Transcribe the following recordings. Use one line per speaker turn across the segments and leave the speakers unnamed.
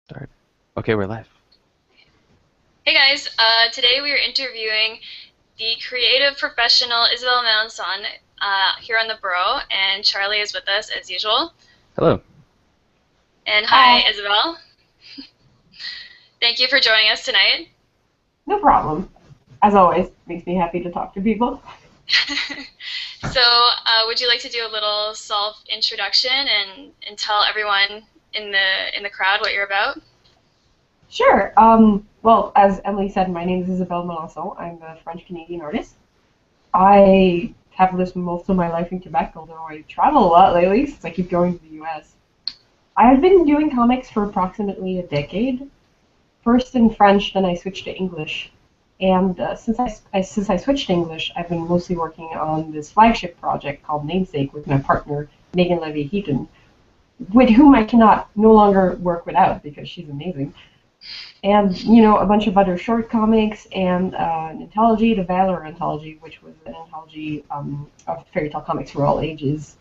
Start. Okay, we're live.
Hey guys, today we are interviewing the creative professional Isabelle Melançon here on the Burrow, and Charlie is with us as usual.
Hello.
And hi,
Hi,
Isabelle. Thank you for joining us tonight.
no problem. As always, makes me happy to talk to people.
So, would you like to do a little self-introduction and tell everyone in the crowd what you're about?
Sure. Well, as Emily said, my name is Isabelle Melançon. I'm a French-Canadian artist. I have lived most of my life in Quebec, although I travel a lot lately since I keep going to the US. I have been doing comics for approximately a decade. First in French, then I switched to English. And since I switched to English, I've been mostly working on this flagship project called Namesake with my partner, Megan Levy-Heaton, with whom I cannot no longer work without because she's amazing. And a bunch of other short comics and an anthology, the Valor anthology, which was an anthology of fairy tale comics for all ages.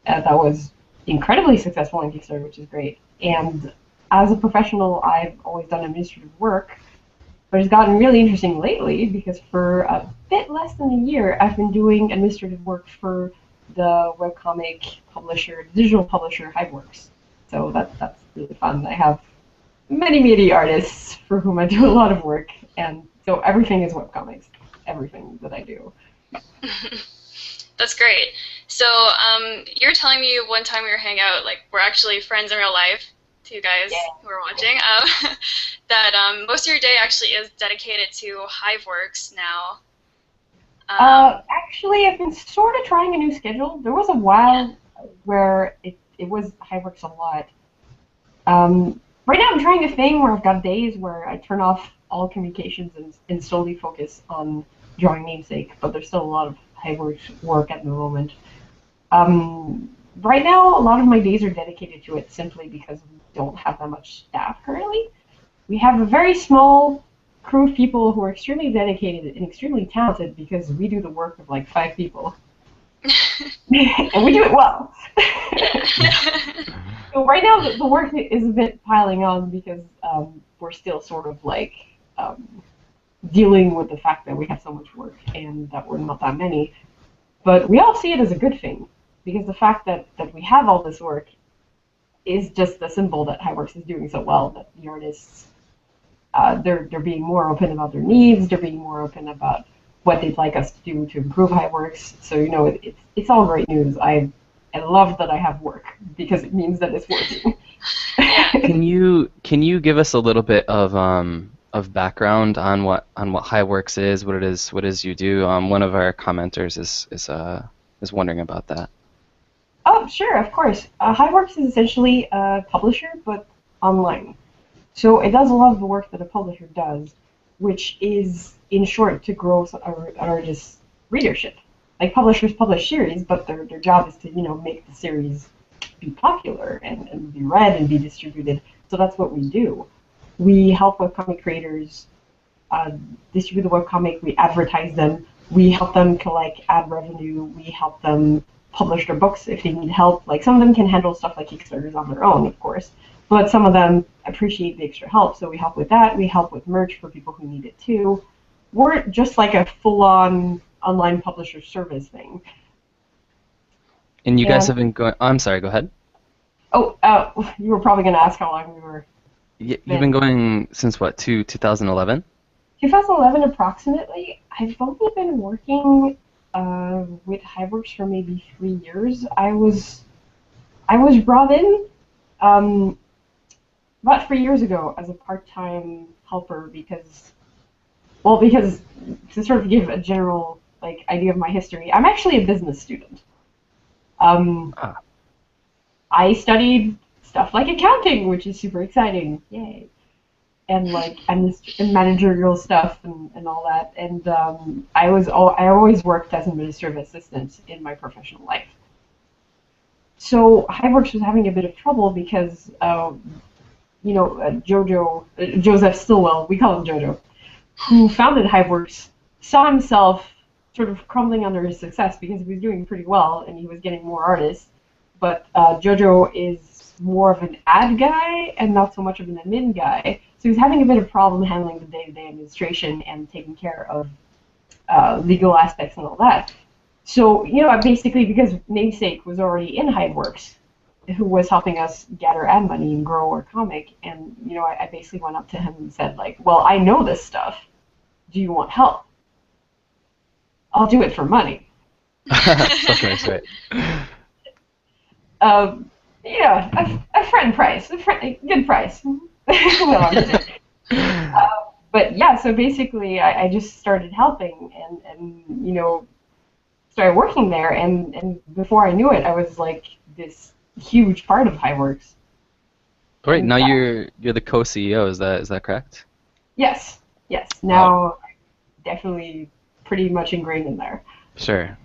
That was incredibly successful on Kickstarter, which is great. And as a professional, I've always done administrative work, but it's gotten really interesting lately because for a bit less than a year, I've been doing administrative work for the webcomic publisher, digital publisher Hiveworks. So that's really fun. I have many artists for whom I do a lot of work, and so everything is webcomics, everything that I do.
That's great. So, you're telling me one time we were hanging out, like we're actually friends in real life, two
Yeah.
guys who are watching, that most of your day actually is dedicated to Hiveworks now.
Actually, I've been sort of trying a new schedule. There was a
Yeah.
while where it was Hiveworks a lot. Right now, I'm trying a thing where I've got days where I turn off all communications and solely focus on drawing Namesake, but there's still a lot of Hiveworks work at the moment. Right now, a lot of my days are dedicated to it simply because we don't have that much staff currently. We have a very small crew of people who are extremely dedicated and extremely talented because we do the work of like 5 people. And we do it well.
Yeah.
So right now, the work is a bit piling on because we're still sort of like dealing with the fact that we have so much work and that we're not that many. But we all see it as a good thing because the fact that we have all this work is just the symbol that Highworks is doing so well. That the artists they're being more open about their needs. They're being more open about what they'd like us to do to improve Highworks. So it's all great news. I love that I have work because it means that it's working.
Yeah.
Can you give us a little bit of background on what Hiveworks is, what it is you do? One of our commenters is wondering about that.
Oh, sure, of course. Highworks is essentially a publisher, but online. So it does a lot of the work that a publisher does, which is, in short, to grow an artist's readership. Like publishers publish series, but their job is to make the series be popular and be read and be distributed. So that's what we do. We help webcomic creators uh, distribute the webcomic, we advertise them, we help them collect ad revenue, we help them publish their books if they need help. Like some of them can handle stuff like Kickstarters on their own, of course, but some of them appreciate the extra help, so we help with that. We help with merch for people who need it too. We're just like a full-on online publisher service thing.
And you guys
And
have been going. I'm sorry. Go ahead.
oh, you were probably going to ask how long we were.
You've been going since what? 2011?
2011 approximately. I've only been working with Hiveworks for maybe 3 years. I was brought in um, about 3 years ago as a part-time helper because to sort of give a general like idea of my history, I'm actually a business student. Um,
Ah.
I studied stuff like accounting, which is super exciting. Yay! And like and managerial stuff and all that. And I always worked as an administrative assistant in my professional life. So Highworks was having a bit of trouble because Joseph Stillwell, we call him Jojo, who founded Hiveworks, saw himself sort of crumbling under his success because he was doing pretty well and he was getting more artists. But Jojo is more of an ad guy and not so much of an admin guy. So he was having a bit of problem handling the day-to-day administration and taking care of legal aspects and all that. So, basically because Namesake was already in Hiveworks, who was helping us gather ad money and grow our comic, and, I basically went up to him and said, like, well, I know this stuff. Do you want help? I'll do it for money.
That's nice, right?
A friend price, a good price. But yeah, so basically I just started helping and started working there, and before I knew it, I was like this huge part of Hiveworks.
Right,
And,
now you're the co-CEO, is that correct?
Yes. Now definitely pretty much ingrained in there.
Sure.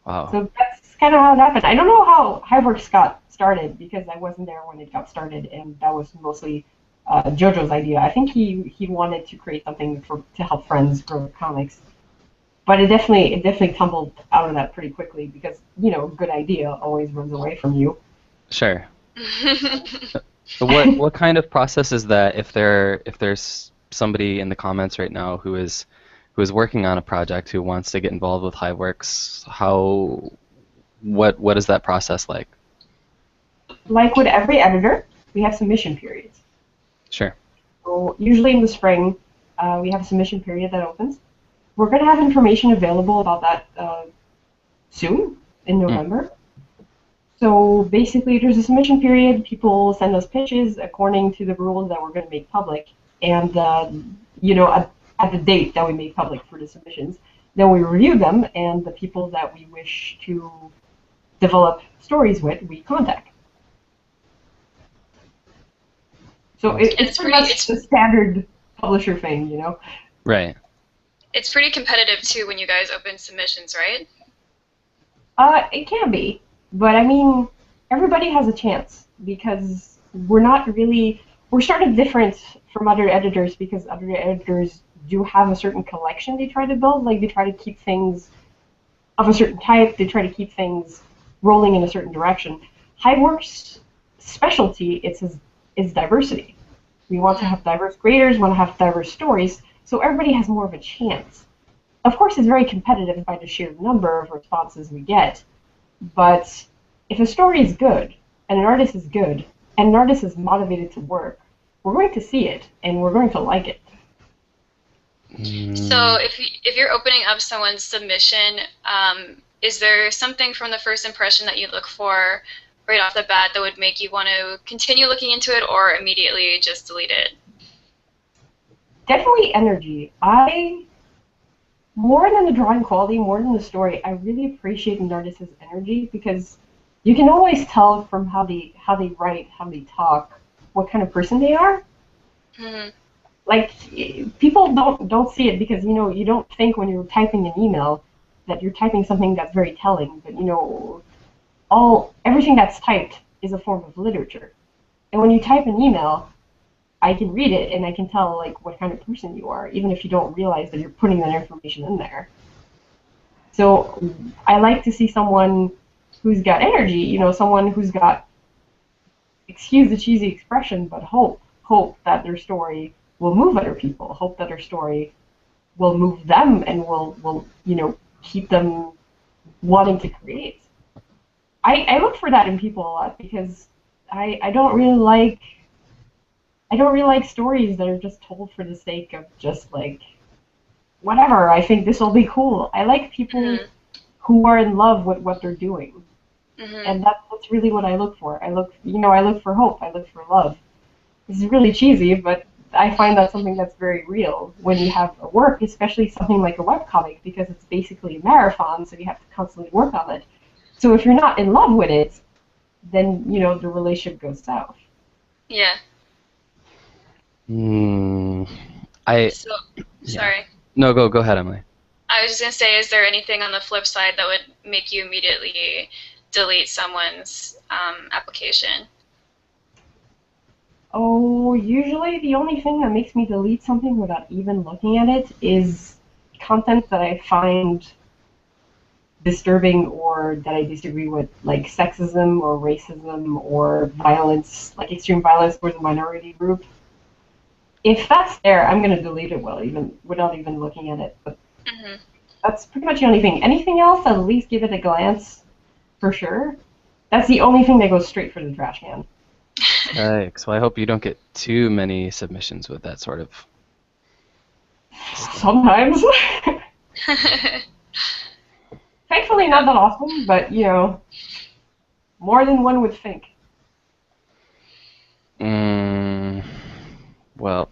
Wow.
So that's kind of how it happened. I don't know how Hiveworks got started because I wasn't there when it got started, and that was mostly JoJo's idea. I think he wanted to create something to help friends grow their comics, but it definitely tumbled out of that pretty quickly because good idea always runs away from you.
Sure. So what kind of process is that if there's somebody in the comments right now who is working on a project who wants to get involved with Hiveworks, what is that process like?
Like with every editor, we have submission periods.
Sure.
So usually in the spring, we have a submission period that opens. We're going to have information available about that soon, in November. So basically, there's a submission period. People send us pitches according to the rules that we're going to make public, and at the date that we make public for the submissions. Then we review them, and the people that we wish to develop stories with, we contact. So it's pretty much the standard publisher thing,
Right.
It's pretty competitive too when you guys open submissions, right?
It can be, but I mean, everybody has a chance because we're sort of different from other editors because other editors do have a certain collection they try to build. Like they try to keep things of a certain type. They try to keep things rolling in a certain direction. Hiveworks' specialty is diversity. We want to have diverse creators, want to have diverse stories, so everybody has more of a chance. Of course, it's very competitive by the sheer number of responses we get, but if a story is good, and an artist is good, and an artist is motivated to work, we're going to see it, and we're going to like it.
So if you're opening up someone's submission, is there something from the first impression that you look for right off the bat that would make you want to continue looking into it or immediately just delete it?
Definitely energy. More than the drawing quality, more than the story, I really appreciate an artist's energy because you can always tell from how they write, how they talk, what kind of person they are.
Mm-hmm.
Like people don't see it because you don't think when you're typing an email that you're typing something that's very telling, but everything that's typed is a form of literature. And when you type an email, I can read it and I can tell like what kind of person you are, even if you don't realize that you're putting that information in there. So I like to see someone who's got energy, someone who's got, excuse the cheesy expression, but hope that their story will move other people, hope that their story will move them and will keep them wanting to create. I look for that in people a lot because I don't really like stories that are just told for the sake of just like whatever, I think this will be cool. I like people who are in love with what they're doing. And that's really what I look for. I look for hope, I look for love. This is really cheesy, but I find that something that's very real when you have a work, especially something like a webcomic, because it's basically a marathon, so you have to constantly work on it. So if you're not in love with it, then, the relationship goes south.
Yeah. Sorry.
No, go ahead, Emily.
I was just going to say, is there anything on the flip side that would make you immediately delete someone's application?
Oh, usually the only thing that makes me delete something without even looking at it is content that I find disturbing or that I disagree with, like sexism or racism or violence, like extreme violence towards a minority group, if that's there, I'm going to delete it without even looking at it. But
Mhm.
that's pretty much the only thing. Anything else, I'll at least give it a glance for sure. That's the only thing that goes straight for the trash can.
Yikes. Well, I hope you don't get too many submissions with that sort of stuff.
Sometimes. Thankfully, not that often, but more than one would think.
Well,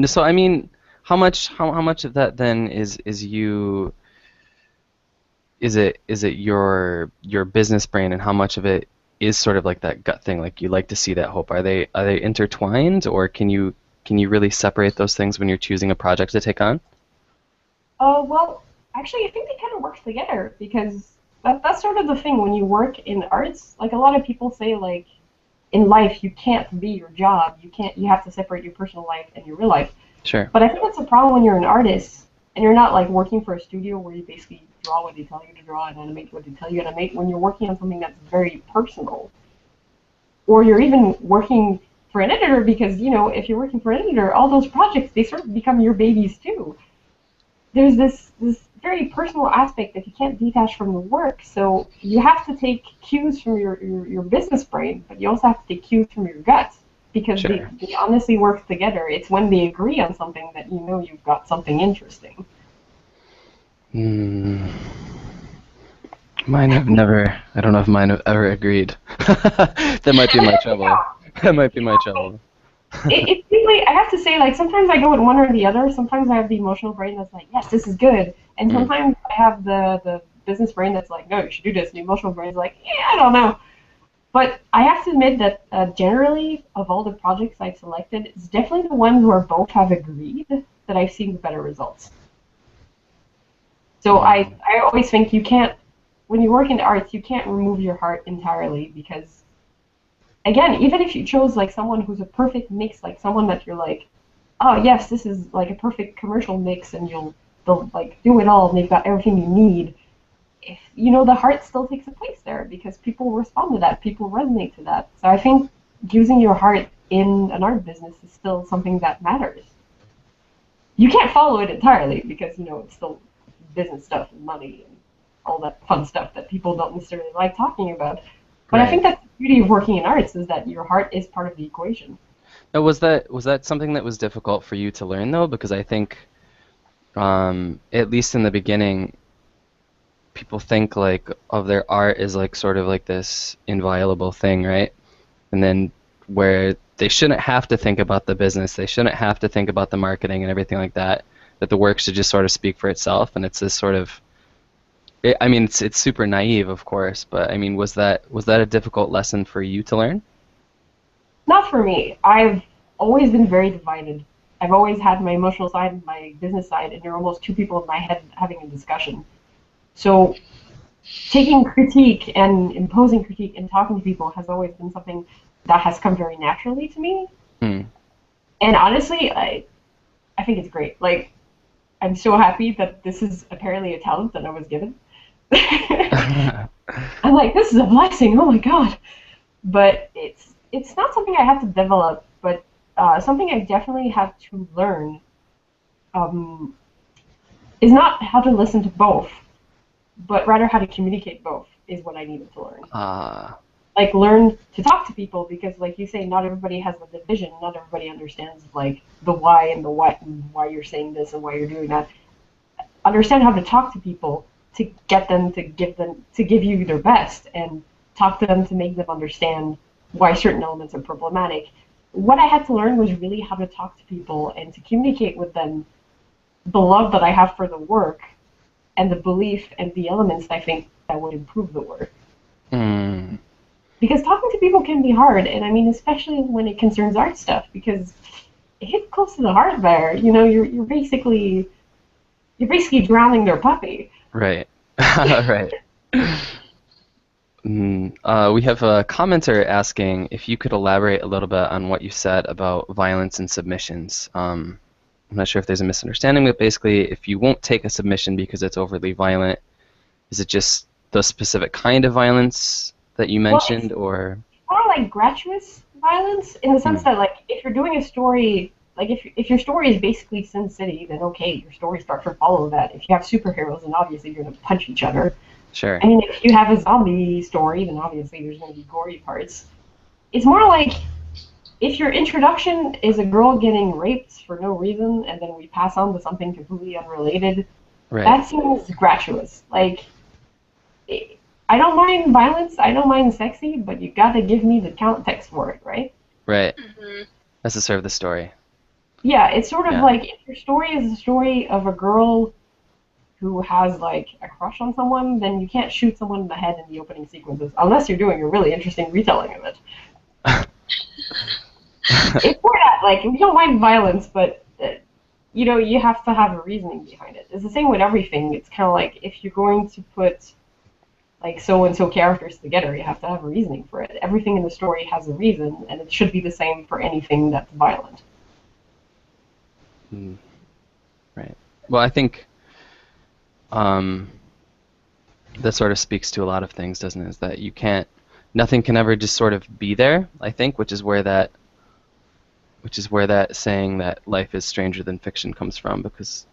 so I mean, how much of that then is you? Is it your business brain, and how much of it is sort of like that gut thing, like you like to see that hope? Are they intertwined, or can you really separate those things when you're choosing a project to take on?
Oh, well, actually, I think they kind of work together because that's sort of the thing when you work in arts. Like a lot of people say, like in life, you can't be your job. You have to separate your personal life and your real life.
Sure.
But I think that's a problem when you're an artist and you're not like working for a studio where you basically draw what they tell you to draw and animate what they tell you to animate. When you're working on something that's very personal, or you're even working for an editor, because if you're working for an editor, all those projects they sort of become your babies too. There's this very personal aspect that you can't detach from the work. So you have to take cues from your business brain, but you also have to take cues from your gut because
Sure.
they honestly work together. It's when they agree on something that you know you've got something interesting.
Hmm. Mine have never. I don't know if mine have ever agreed. That might be my trouble. That might be my trouble.
It's really, I have to say, like, sometimes I go with one or the other. Sometimes I have the emotional brain that's like, yes, this is good. And
Mm.
sometimes I have the business brain that's like, no, you should do this. And the emotional brain is like, yeah, I don't know. But I have to admit that generally, of all the projects I've selected, it's definitely the ones where both have agreed that I've seen the better results. So
Mm.
I always think you can't, when you work in arts, you can't remove your heart entirely because, again, even if you chose like someone who's a perfect mix, like someone that you're like, oh yes, this is like a perfect commercial mix, and they'll like do it all, and they've got everything you need. If the heart still takes a place there because people respond to that, people resonate to that. So I think using your heart in an art business is still something that matters. You can't follow it entirely because it's still business stuff and money and all that fun stuff that people don't necessarily like talking about. But I think
Right.
that's the beauty of working in arts is that your heart is part of the equation.
Now, was that something that was difficult for you to learn though? Because I think, at least in the beginning, people think like of their art as like sort of like this inviolable thing, right? And then where they shouldn't have to think about the business, they shouldn't have to think about the marketing and everything like that. That the work should just sort of speak for itself, and it's this sort of. I mean, it's super naive, of course, but I mean, was that a difficult lesson for you to learn?
Not for me. I've always been very divided. I've always had my emotional side and my business side, and there are almost two people in my head having a discussion. So taking critique and imposing critique and talking to people has always been something that has come very naturally to me.
Hmm.
And honestly, I think it's great. Like, I'm so happy that this is apparently a talent that I was given. I'm like, this is a blessing. Oh my god! But it's not something I have to develop, but something I definitely have to learn um, is not how to listen to both, but rather how to communicate both is what I needed to learn.
Ah,
Like learn to talk to people because, like you say, not everybody has the vision. Not everybody understands like the why and the what and why you're saying this and why you're doing that. Understand how to talk to people to get them to give you their best and talk to them to make them understand why certain elements are problematic. What I had to learn was really how to talk to people and to communicate with them the love that I have for the work and the belief and the elements I think that would improve the work.
mm,
Because talking to people can be hard, and I mean especially when it concerns art stuff because it hits close to the heart there. You're basically drowning their puppy.
right, right. We have a commenter asking if you could elaborate a little bit on what you said about violence and submissions. I'm not sure if there's a misunderstanding, but basically, if you won't take a submission because it's overly violent, Is it just the specific kind of violence that you
Well,
mentioned, or?
more like gratuitous violence in the sense
Hmm.
that like if you're doing a story like if your story is basically Sin City, then okay, your story starts to follow that. If you have superheroes, then obviously you're gonna punch each other.
Sure.
I mean, if you have a zombie story, then obviously there's gonna be gory parts. It's more like if your introduction is a girl getting raped for no reason, and then we pass on to something completely unrelated,
Right.
that seems gratuitous. Like I don't mind violence, I don't mind sexy, but you gotta give me the context for it, right?
Right.
Mhm.
Has to serve the story.
Yeah, it's sort of
Yeah.
like if your story is a story of a girl who has like a crush on someone, then you can't shoot someone in the head in the opening sequences unless you're doing a really interesting retelling of it. It's more that like we don't mind violence, but you have to have a reasoning behind it. It's the same with everything. It's kind of like if you're going to put like so and so characters together, you have to have a reasoning for it. Everything in the story has a reason, and it should be the same for anything that's violent.
Mm, right. Well, I think um, that sort of speaks to a lot of things, doesn't it? Is that you can't, nothing can ever just sort of be there, I think, which is where that saying that life is stranger than fiction comes from, because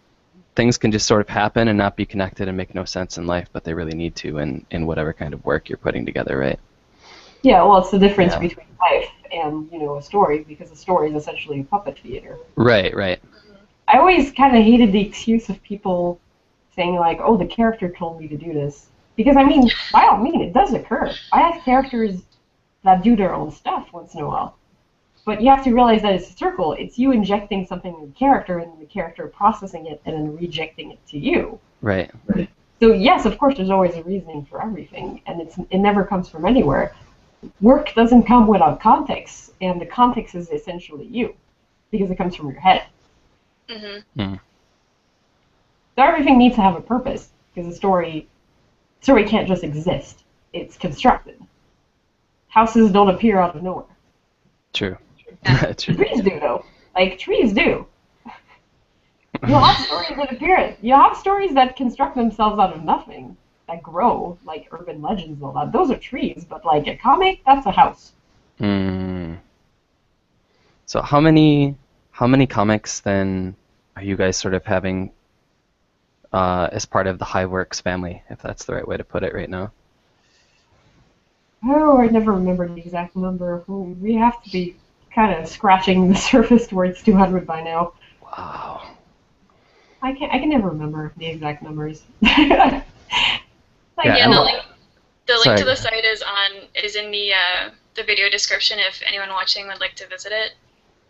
things can just sort of happen and not be connected and make no sense in life, but they really need to in whatever kind of work you're putting together, right?
Yeah, well, it's the difference
Yeah.
between life and a story because a story is essentially a puppet theater.
Right, right.
I always kind of hated the excuse of people saying like, "Oh, the character told me to do this," because I mean, by all means, it does occur. I have characters that do their own stuff once in a while, but you have to realize that it's a circle. It's you injecting something in the character, and the character processing it, and then rejecting it to you.
Right.
So yes, of course, there's always a reasoning for everything, and it never comes from anywhere. Work doesn't come without context, and the context is essentially you because it comes from your head.
Mhm.
Mm.
So everything needs to have a purpose because the story can't just exist. It's constructed. Houses don't appear out of nowhere.
True.
Yeah.
True.
Trees do though. Like trees do. You'll have stories that appear. You'll have stories that construct themselves out of nothing, that grow, like urban legends and all that. Those are trees, but like a comic, that's a house.
Mm. So how many comics then are you guys sort of having as part of the Hiveworks family, if that's the right way to put it right now?
Oh, I never remember the exact number. We have to be kind of scratching the surface towards 200 by now.
Wow.
I can never remember the exact numbers. like
Yeah,
Yeah,
Emily.
the link
Sorry.
to the site is in the video description if anyone watching would like to visit it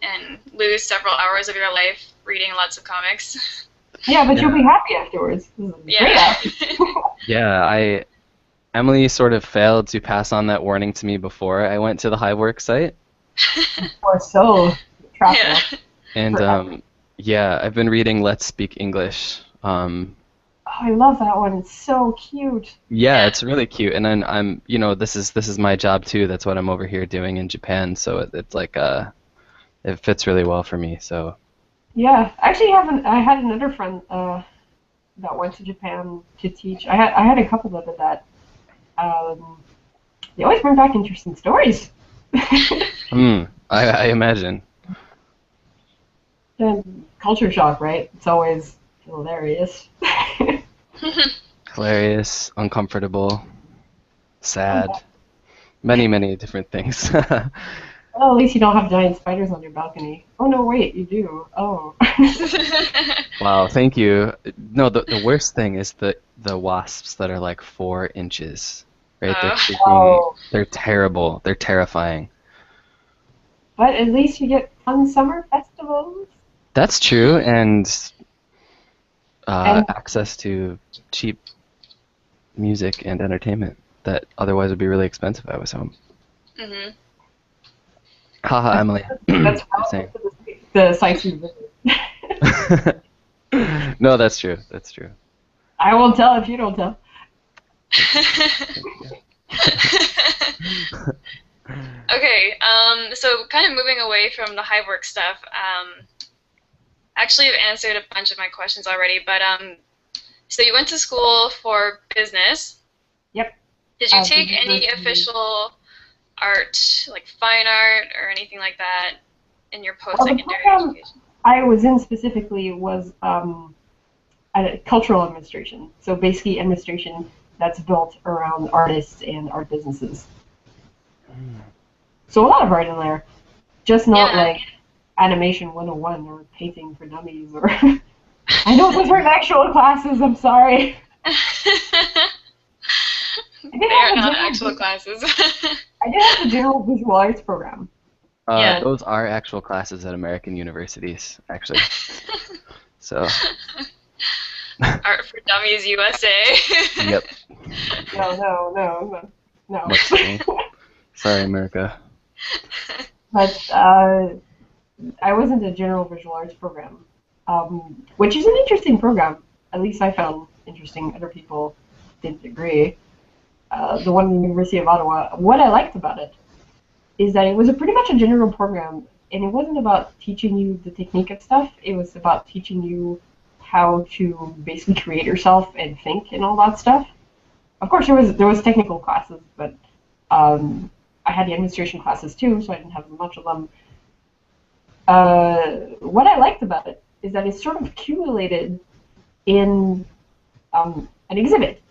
and lose several hours of your life reading lots of comics.
Yeah, but you'll
Yeah.
be happy afterwards. This is a great
Yeah.
app.
Yeah, Emily sort of failed to pass on that warning to me before I went to the Hiveworks site.
Or so trapped
Yeah.
now.
And
Forever.
yeah, I've been reading Let's Speak English.
Oh, I love that one. It's so cute.
Yeah,
Yeah.
it's really cute, and this is my job too. That's what I'm over here doing in Japan, so it's like it fits really well for me. So
Yeah, actually, I had another friend that went to Japan to teach. I had a couple that did that. Um, they always bring back interesting stories.
I imagine
And culture shock, right? It's always hilarious.
hilarious, uncomfortable, sad, many different things.
Well, at least you don't have giant spiders on your balcony. Oh no, wait, you do. Oh.
Wow, thank you. No, the worst thing is the wasps that are like 4 inches, right? They're
Oh.
freaking,
Oh.
they're terrible. They're terrifying.
But at least you get fun summer festivals.
That's true, and
And
access to cheap music and entertainment that otherwise would be really expensive if I was home.
Mhm.
Haha, Emily.
that's
You're saying.
relative to the sites you visit.
No, that's true. That's true.
I won't tell if you don't tell.
Okay, so kind of moving away from the Hiveworks stuff, actually you've answered a bunch of my questions already, but So you went to school for business.
Yep.
Did you take
Business
any
university.
official art, like fine art or anything like that, in your
Well, the
post-secondary
program
education?
I was in specifically was cultural administration. So basically administration that's built around artists and art businesses. So a lot of art in there. Just not
Yeah.
like animation 101 or painting for dummies or I know those weren't actual classes, I'm sorry. I did
They
have
are
a
not
general
actual classes.
I did have a general visual arts program.
Yeah.
But
Those are actual classes at American universities, actually. So,
Art for Dummies USA.
yep.
no.
Much funny. Sorry, America.
But I was in the general visual arts program, which is an interesting program. At least I found interesting. Other people didn't agree. The one in the University of Ottawa. What I liked about it is that it was pretty much a general program, and it wasn't about teaching you the technique of stuff. It was about teaching you how to basically create yourself and think and all that stuff. Of course, there was technical classes, but I had the administration classes too, so I didn't have much of them. What I liked about it is that it sort of accumulated in an exhibit.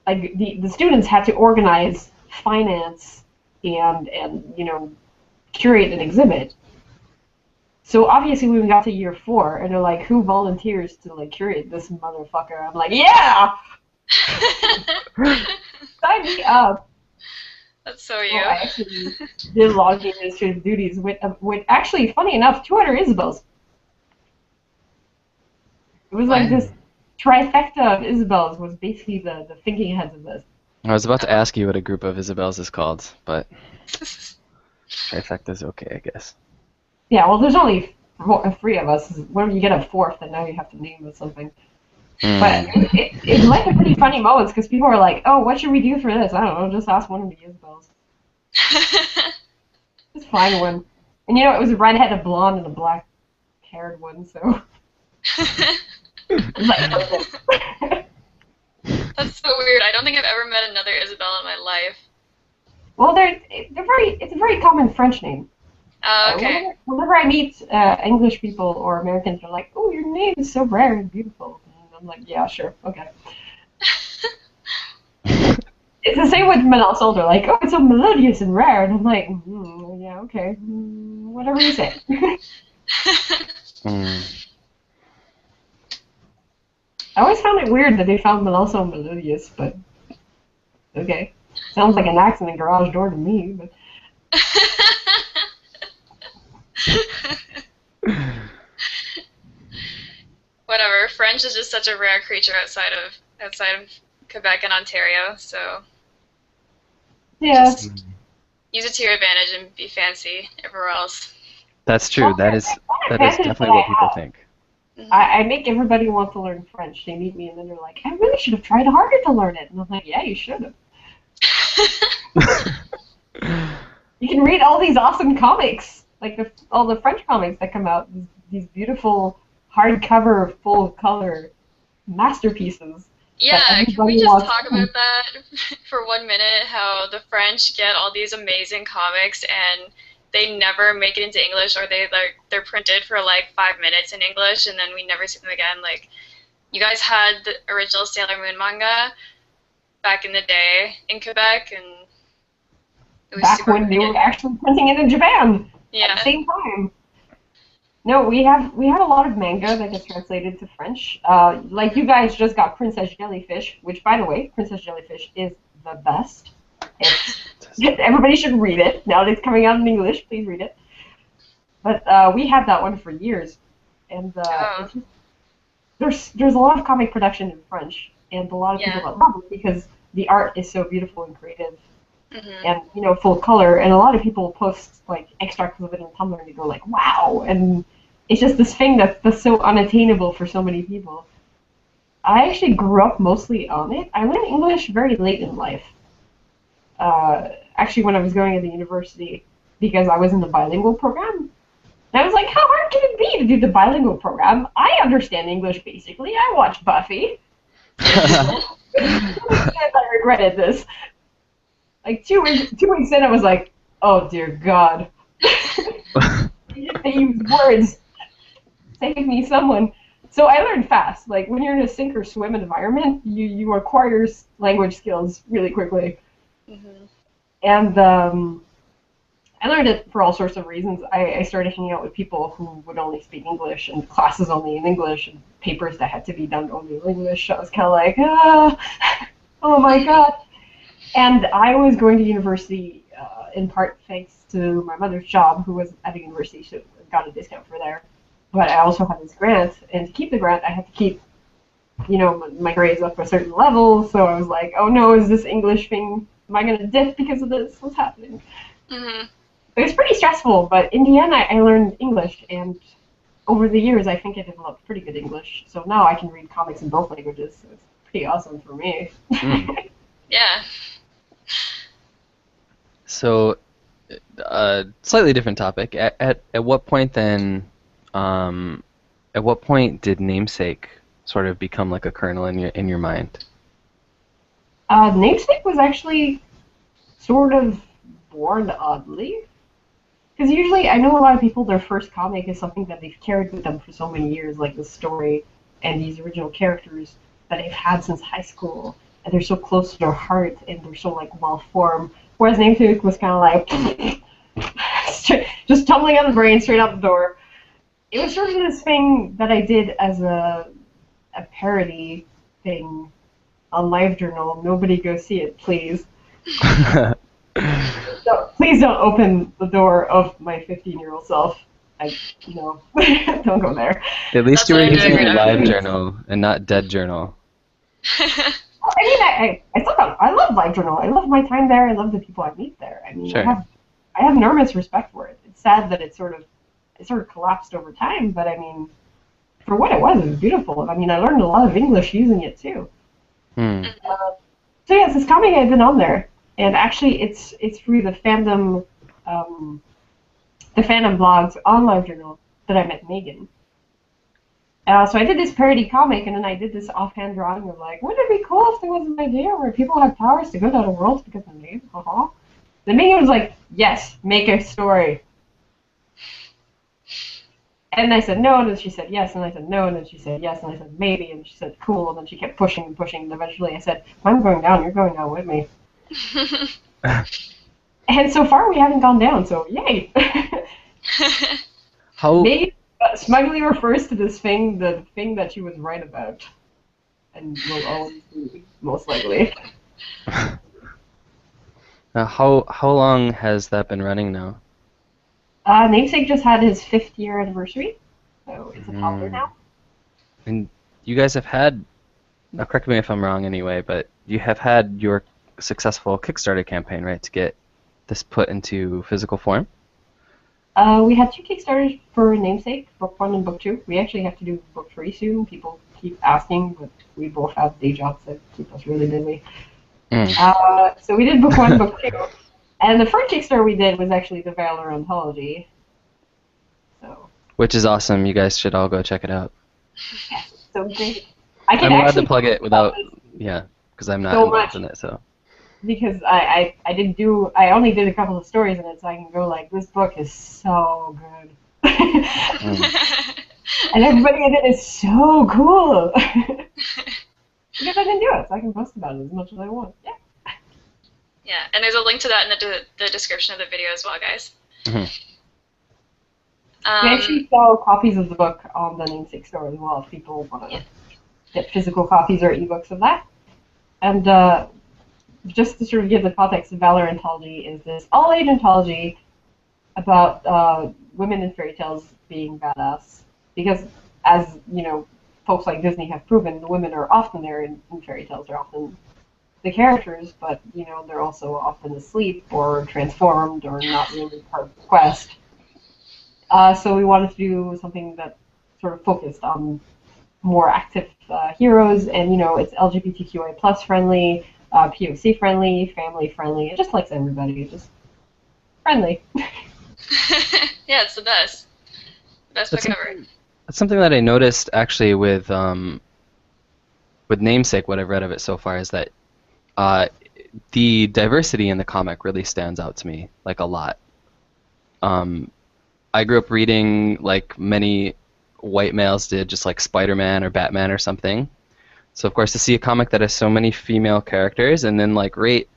Like the students had to organize, finance, and curate an exhibit. So obviously when we got to year 4 and they're like, who volunteers to like curate this motherfucker? I'm like, yeah, sign me up.
That's so
So
you.
I actually did a lot of the administrative duties with actually, funny enough, 200 Isabels. It was like
Wow.
this trifecta of Isabels was basically the thinking heads of this.
I was about to ask you what a group of Isabels is called, but trifecta's okay, I guess.
Yeah, well, there's only 3 of us. When you get a 4th, then now you have to name it something. But it led to pretty funny moments because people were like, "Oh, what should we do for this?" I don't know. Just ask one of the Isabels. Just find one. And it was a redheaded blonde and a black-haired one, so it was like perfect.
That's so weird. I don't think I've ever met another Isabelle in my life.
Well, it's a very common French name.
Oh, okay.
Whenever I meet English people or Americans, they're like, "Oh, your name is so rare and beautiful." And I'm like, "Yeah, sure, okay." It's the same with Melançon. They're like, "Oh, it's so melodious and rare," and I'm like, "Yeah, okay, whatever you say." I always found it weird that they found Melançon melodious, but okay, sounds like an accident garage door to me. But
Whatever. French is just such a rare creature outside of Quebec and Ontario, so
yeah,
just use it to your advantage and be fancy everywhere else.
That's true.
Well,
That is
advantage
definitely
that
what
I
people
have.
think.
I make everybody want to learn French. They meet me and then they're like, "I really should have tried harder to learn it." And I'm like, "Yeah, you should have." You can read all these awesome comics, like all the French comics that come out. These beautiful hardcover, full color masterpieces
Yeah,
that
can we
everybody
just
wants.
talk about that for 1 minute? How the French get all these amazing comics and they never make it into English, or they're printed for like 5 minutes in English and then we never see them again. Like, you guys had the original Sailor Moon manga back in the day in Quebec, and it was
Back
super
when they
great.
were actually printing it in Japan at the
Yeah.
same time. No, we have a lot of manga that gets translated to French. Like you guys just got Princess Jellyfish, which, by the way, Princess Jellyfish is the best. Everybody should read it. Now that it's coming out in English, please read it. But we had that one for years, and
Oh,
there's a lot of comic production in French, and a lot of people
yeah.
that love it because the art is so beautiful and creative,
Mhm.
and full color. And a lot of people post like extracts of it on Tumblr, and they go like, "Wow!" And it's just this thing that's so unattainable for so many people. I actually grew up mostly on it. I learned English very late in life. Actually, when I was going to the university, because I was in the bilingual program. And I was like, how hard can it be to do the bilingual program? I understand English basically. I watch Buffy. I regretted this. Like 2 weeks in, I was like, oh dear God. They use words. Save me, someone. So I learned fast. Like when you're in a sink or swim environment, you acquire language skills really quickly.
Mm-hmm.
And I learned it for all sorts of reasons. I started hanging out with people who would only speak English, and classes only in English, and papers that had to be done only in English. I was kind of like, oh my God. And I was going to university in part thanks to my mother's job, who was at a university, so I got a discount for there. But I also had this grant, and to keep the grant, I had to keep, my grades up a certain level. So I was like, oh no, is this English thing? Am I going to dip because of this? What's happening?
Mm-hmm.
It was pretty stressful, but in the end, I learned English, and over the years, I think I developed pretty good English. So now I can read comics in both languages. So it's pretty awesome for me.
Yeah.
So, slightly different topic. At what point then, at what point did Namesake sort of become like a kernel in your mind?
Namesake was actually sort of born oddly. Because usually, I know a lot of people, their first comic is something that they've carried with them for so many years, like the story and these original characters that they've had since high school, and they're so close to their heart, and they're so, like, well-formed. Whereas Namesake was kind of like, just tumbling out of the brain, straight out the door. It was sort of this thing that I did as a parody thing on LiveJournal. Nobody go see it, please. So, please don't open the door of my 15-year-old self. Don't go there.
At least
That's
you were
what I'm
using
doing right now.
LiveJournal and not Dead Journal.
Well, I mean, I love LiveJournal. I love my time there. I love the people I meet there. I mean,
Sure.
I have enormous respect for it. It's sad that it sort of collapsed over time, but I mean, for what it was beautiful. I mean, I learned a lot of English using it too.
Hmm.
So yes, this comic I've been on there, and actually, it's through the fandom blogs on LiveJournal that I met Megan. So I did this parody comic, and then I did this offhand drawing of like, wouldn't it be cool if there was an idea where people have powers to go to other worlds because of names? Haha. Then Megan was like, yes, make a story. And I said no, and then she said yes, and I said no, and then she said yes, and I said maybe, and she said cool, and then she kept pushing and pushing, and eventually I said, if I'm going down, you're going down with me. And so far we haven't gone down, so yay!
How
Megan smugly refers to this thing, the thing that she was right about, and will always be, most likely.
how long has that been running now?
Namesake just had his 5th year anniversary, so it's a toddler now.
And you guys have had, now correct me if I'm wrong anyway, but you have had your successful Kickstarter campaign, right, to get this put into physical form?
We had 2 Kickstarters for Namesake, Book 1 and Book 2. We actually have to do Book 3 soon. People keep asking, but we both have day jobs that keep us really busy. So we did Book 1 and Book 2. And the first Kickstarter we did was actually the Valor anthology. So.
Which is awesome. You guys should all go check it out.
Yes, it's so great.
I'm allowed to plug it without, because I'm not
so
involved
much.
in it, so.
Because I only did a couple of stories in it, so I can go like, this book is so good. And everybody in it is so cool. Because I didn't do it, so I can post about it as much as I want. Yeah.
Yeah, and there's a link to that in the description of the video as well, guys.
Mm-hmm.
We actually sell copies of the book on the Namesake store as well if people want to get physical copies or ebooks of that. And just to sort of give the context, the Valor anthology is this all-age anthology about women in fairy tales being badass. Because, as you know, folks like Disney have proven, the women are often there in fairy tales. They're often the characters, but they're also often asleep or transformed or not really part of the quest. So we wanted to do something that sort of focused on more active heroes, and it's LGBTQI plus friendly, POC friendly, family friendly. It just likes everybody, just friendly.
Yeah, it's the best. Best book ever.
That's something that I noticed actually with with Namesake, what I've read of it so far is that uh, the diversity in the comic really stands out to me, like, a lot. Um, I grew up reading, like many white males did, just like Spider-Man or Batman or something. So of course to see a comic that has so many female characters, and then like right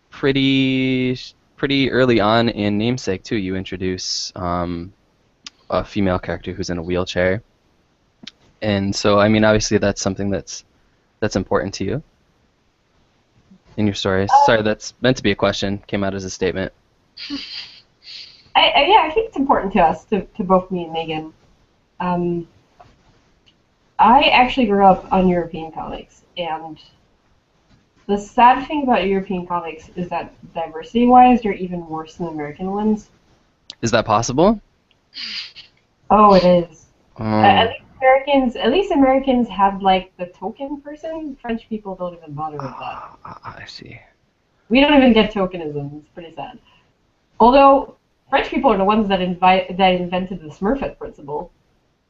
pretty early on in Namesake too, you introduce a female character who's in a wheelchair, and so I mean obviously that's something that's important to you in your stories. Sorry, that's meant to be a question, came out as a statement.
Yeah, I think it's important to us, to both me and Megan. Um, I actually grew up on European comics, and the sad thing about European comics is that diversity-wise, they're even worse than American ones.
Is that possible?
Oh, it is.
Oh,
At least Americans have like the token person. French people don't even bother with that.
I see.
We don't even get tokenism. It's pretty sad. Although French people are the ones that invented the Smurfette principle,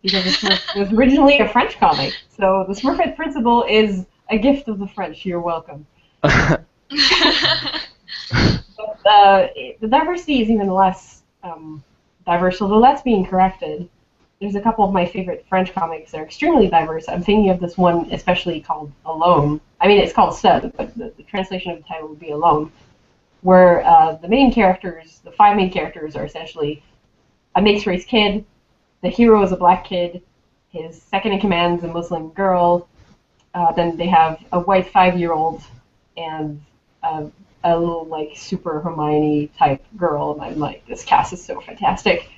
because the Smurf was originally a French comic. So the Smurfette principle is a gift of the French. You're welcome. But the diversity is even less diverse, although that's being corrected. There's a couple of my favorite French comics that are extremely diverse. I'm thinking of this one especially called Alone. I mean, it's called Stud, but the translation of the title would be Alone, where the five main characters are essentially a mixed-race kid, the hero is a black kid, his second-in-command is a Muslim girl, then they have a white 5-year-old, and a little, like, super Hermione-type girl, and I'm like, this cast is so fantastic.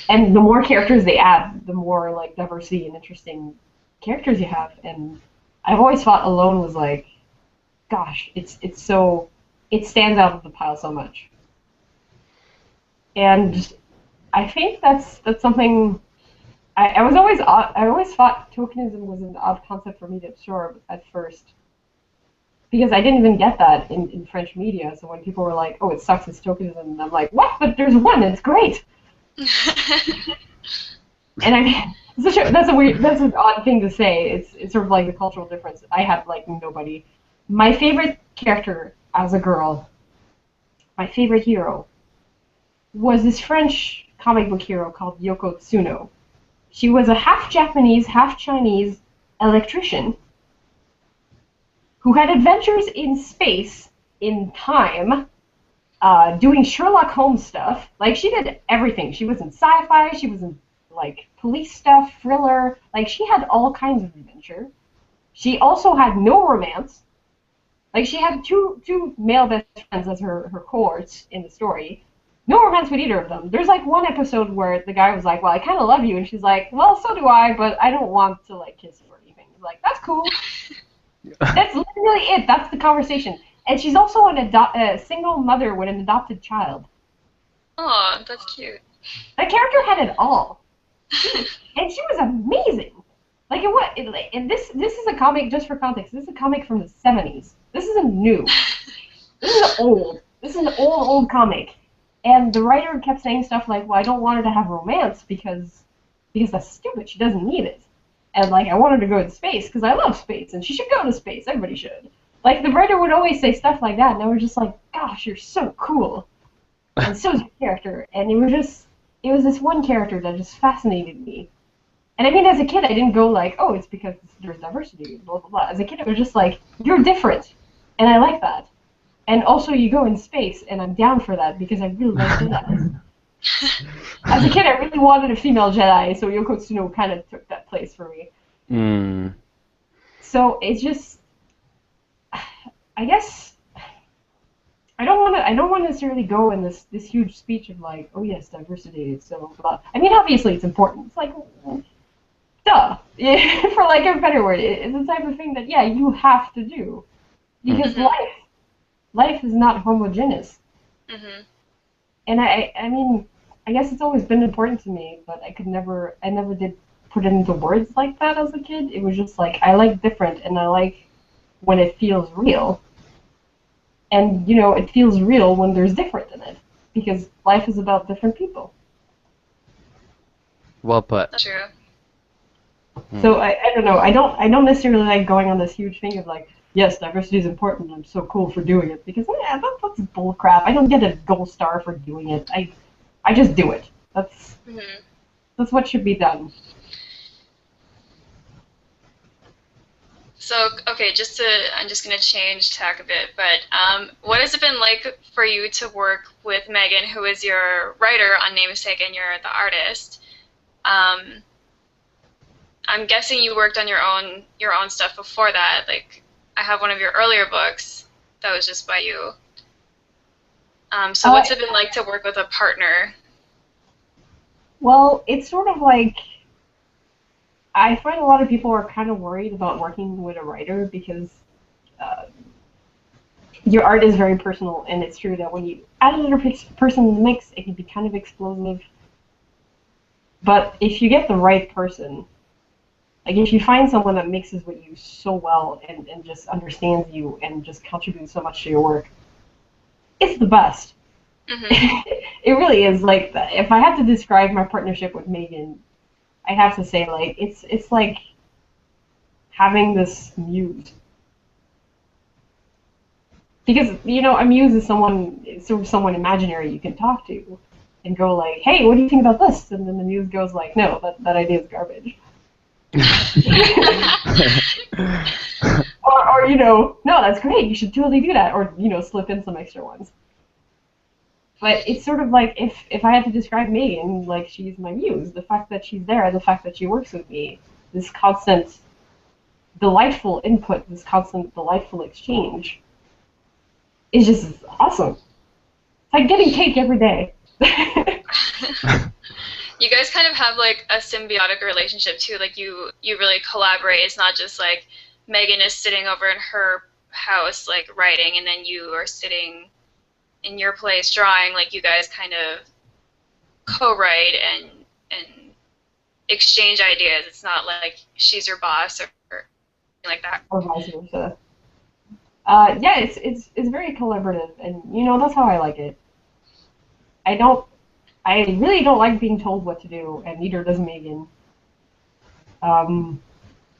And the more characters they add, the more, like, diversity and interesting characters you have, and I've always thought Alone was like, gosh, it stands out of the pile so much. And I think that's something I always thought tokenism was an odd concept for me to absorb at first, because I didn't even get that in French media. So when people were like, "Oh, it sucks, it's tokenism," and I'm like, "What? But there's one, it's great." And I mean, that's an odd thing to say. It's sort of like the cultural difference. I had like nobody. My favorite character as a girl, my favorite hero, was this French comic book hero called Yoko Tsuno. She was a half Japanese, half Chinese electrician who had adventures in space, in time, doing Sherlock Holmes stuff. Like, she did everything. She was in sci-fi, she was in, like, police stuff, thriller. Like, she had all kinds of adventure. She also had no romance. Like, she had two male best friends as her cohorts in the story. No romance with either of them. There's, like, one episode where the guy was like, well, I kind of love you, and she's like, well, so do I, but I don't want to, like, kiss you or anything. He's like, that's cool. That's literally it. That's the conversation. And she's also a single mother with an adopted child.
Oh, that's cute.
That character had it all. And she was amazing. Like, and this is a comic, just for context, this is a comic from the 70s. This isn't new. This is old. This is an old comic. And the writer kept saying stuff like, well, I don't want her to have romance because that's stupid. She doesn't need it. And, like, I want her to go to space because I love space, and she should go to space. Everybody should. Like, the writer would always say stuff like that, and I was just like, gosh, you're so cool. And so is your character. And it was this one character that just fascinated me. And I mean, as a kid, I didn't go like, oh, it's because there's diversity, blah, blah, blah. As a kid, it was just like, you're different, and I like that. And also, you go in space, and I'm down for that because I really like Jedi. As a kid, I really wanted a female Jedi, so Yoko Tsuno kind of took that place for me.
Mm.
So it's just, I guess, I don't want to necessarily go in this huge speech of like, oh yes, diversity is so blah. I mean, obviously it's important. It's like, duh, for like a better word. It's the type of thing that you have to do because life is not homogeneous.
Mm-hmm.
And I mean, I guess it's always been important to me, but I never did put it into words like that as a kid. It was just like, I like different, and I like when it feels real. And, you know, it feels real when there's different in it, because life is about different people.
Well put.
That's true.
So I don't know. I don't necessarily like going on this huge thing of like, yes, diversity is important. I'm so cool for doing it because that's bull crap. I don't get a gold star for doing it. I just do it. That's what should be done.
So, okay, I'm just gonna change tack a bit, but what has it been like for you to work with Megan, who is your writer on Namesake and you're the artist? I'm guessing you worked on your own stuff before that. Like, I have one of your earlier books that was just by you. So what's it been like to work with a partner?
Well, it's sort of like I find a lot of people are kind of worried about working with a writer because your art is very personal, and it's true that when you add another person in the mix, it can be kind of explosive. But if you get the right person, like if you find someone that mixes with you so well and just understands you and just contributes so much to your work, it's the best. It really is. Like, if I had to describe my partnership with Megan, I have to say, like, it's like having this muse. Because, you know, a muse is sort of someone imaginary you can talk to and go like, hey, what do you think about this? And then the muse goes like, no, that idea is garbage. or, you know, no, that's great, you should totally do that. Or, you know, slip in some extra ones. But it's sort of like, if I had to describe Megan, like, she's my muse. The fact that she's there, the fact that she works with me, this constant delightful input, this constant delightful exchange, is just awesome. It's like getting cake every day.
You guys kind of have like a symbiotic relationship too. Like you really collaborate. It's not just like Megan is sitting over in her house like writing, and then you are sitting in your place drawing. Like you guys kind of co-write and exchange ideas. It's not like she's your boss or anything like that.
Or vice versa. Yeah, it's very collaborative, and you know that's how I like it. I really don't like being told what to do, and neither does Megan.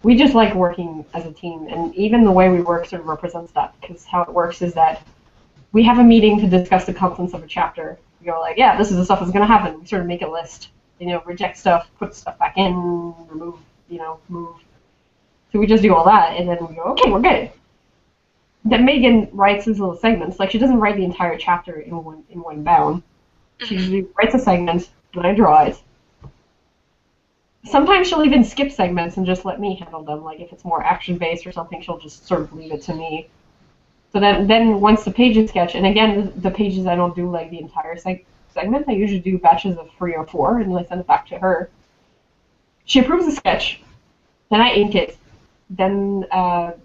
We just like working as a team, and even the way we work sort of represents that, because how it works is that we have a meeting to discuss the contents of a chapter. We go like, yeah, this is the stuff that's going to happen. We sort of make a list, you know, reject stuff, put stuff back in, remove, you know, move. So we just do all that, and then we go, okay, we're good. Then Megan writes these little segments. Like, she doesn't write the entire chapter in one bound. She usually writes a segment, then I draw it. Sometimes she'll even skip segments and just let me handle them. Like, if it's more action-based or something, she'll just sort of leave it to me. So then once the pages sketch, and again, the pages I don't do like the entire segment. I usually do batches of 3 or 4, and then I send it back to her. She approves the sketch. Then I ink it. Then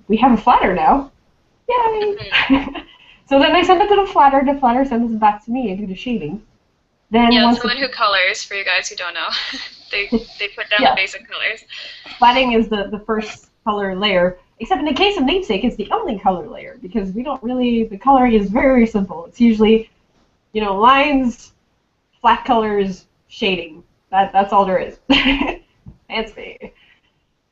we have a flatter now. Yay! So then I send it to the flatter. The flatter sends it back to me. I do the shading. Then
yeah, someone who colors, for you guys who don't know. they put down the basic colors.
Flatting is the first color layer, except in the case of Namesake, it's the only color layer, because we don't really, the coloring is very, very simple. It's usually, you know, lines, flat colors, shading. That's all there is. Fancy.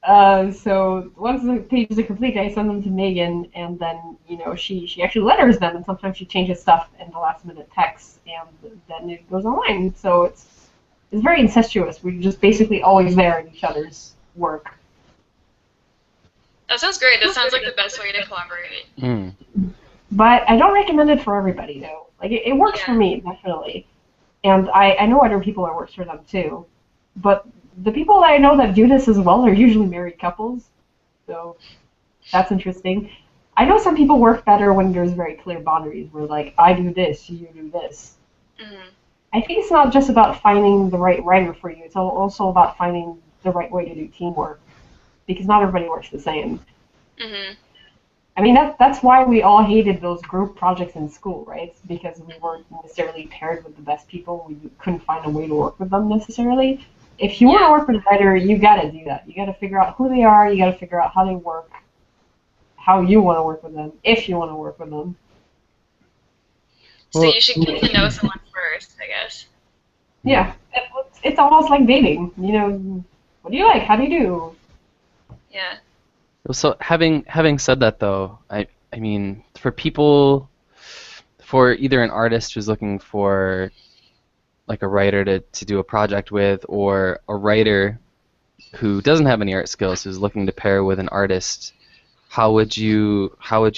So once the pages are complete, I send them to Megan, and then, you know, she actually letters them, and sometimes she changes stuff in the last minute text, and then it goes online. So it's very incestuous. We're just basically always there in each other's work.
That sounds great. That sounds like the best way to collaborate.
But I don't recommend it for everybody, though. Like, it works for me, definitely. And I know other people it works for them, too. But the people that I know that do this as well are usually married couples, so that's interesting. I know some people work better when there's very clear boundaries, where like, I do this, you do this. I think it's not just about finding the right writer for you, it's also about finding the right way to do teamwork, because not everybody works the same. I mean, that's why we all hated those group projects in school, right? Because we weren't necessarily paired with the best people, we couldn't find a way to work with them necessarily. If you want to work with a writer, you got to do that. You got to figure out who they are. You got to figure out how they work, how you want to work with them, if you want to work with them.
So you should get to know someone first, I guess.
Yeah, it's almost like dating. You know, what do you like? How do you do?
Yeah.
So having said that though, I mean for people, for either an artist who's looking for like a writer to do a project with, or a writer who doesn't have any art skills who's looking to pair with an artist, how would you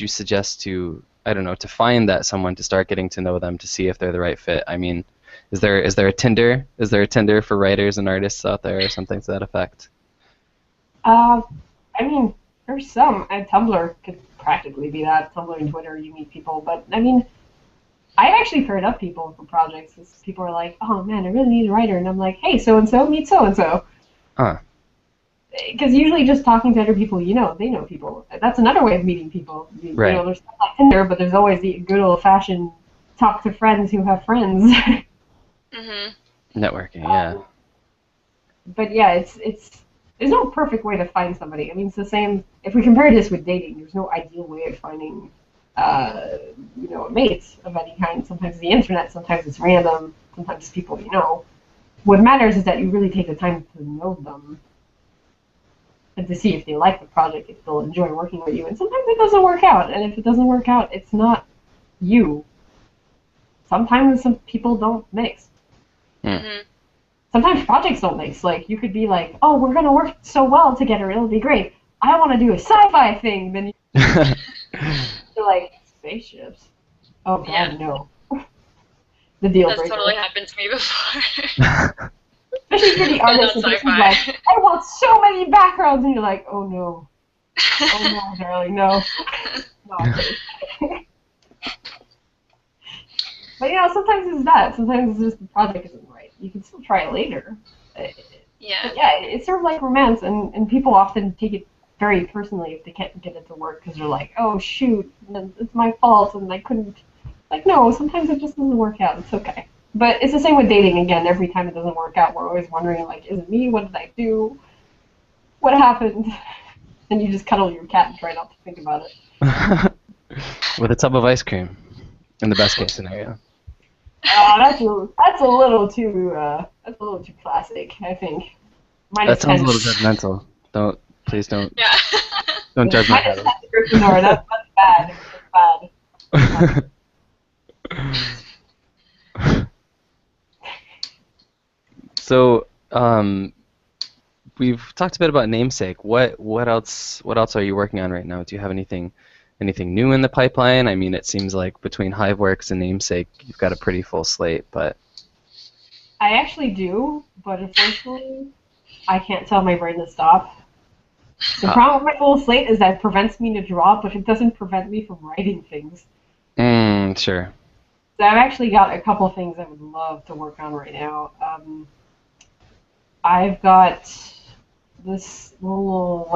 suggest to, I don't know, to find that someone, to start getting to know them, to see if they're the right fit? I mean, is there a Tinder? Is there a Tinder for writers and artists out there, or something to that effect?
Uh, I mean, there's some. Tumblr could practically be that. Tumblr and Twitter, you meet people. But, I mean, I actually paired up people for projects. 'Cause people are like, oh, man, I really need a writer. And I'm like, hey, so-and-so, meet so-and-so.
Huh.
Because usually just talking to other people, they know people. That's another way of meeting people.
Right.
There's stuff like Tinder, but there's always the good old-fashioned talk to friends who have friends.
Mhm.
Networking, yeah.
But yeah, it's there's no perfect way to find somebody. I mean, it's the same. If we compare this with dating, there's no ideal way of finding, a mate of any kind. Sometimes it's the internet, sometimes it's random, sometimes it's people you know. What matters is that you really take the time to know them and to see if they like the project, if they'll enjoy working with you. And sometimes it doesn't work out, and if it doesn't work out, it's not you. Sometimes some people don't mix.
Mhm.
Sometimes projects don't mix. Like, you could be like, oh, we're going to work so well together, it'll be great. I want to do a sci-fi thing. Then you're like, spaceships? Oh, God,
Yeah.
no. The deal
That's
breaker.
totally happened to me before.
Especially for the
But
artist,
not
the person's
sci-fi.
like, I want so many backgrounds. And you're like, oh, no. Oh, no, darling, no. No. But, sometimes it's that. Sometimes it's just the project isn't right. You can still try it later.
Yeah.
But yeah, it's sort of like romance, and people often take it very personally if they can't get it to work because they're like, oh, shoot, it's my fault, and I couldn't. Like, no, sometimes it just doesn't work out. It's okay. But it's the same with dating. Again, every time it doesn't work out, we're always wondering, like, is it me? What did I do? What happened? And you just cuddle your cat and try not to think about it.
With a tub of ice cream, in the best case scenario.
That's a little too classic, I think.
That sounds a
10.
little judgmental. Please don't
Yeah.
judge my
Minus
habits.
10 to Gryffindor. That's bad. That's bad.
So, we've talked a bit about Namesake. What else are you working on right now? Do you have anything new in the pipeline? I mean, it seems like between Hiveworks and Namesake, you've got a pretty full slate, but
I actually do, but unfortunately, I can't tell my brain to stop. The problem with my full slate is that it prevents me to draw, but it doesn't prevent me from writing things.
Sure.
So I've actually got a couple things I would love to work on right now. I've got this little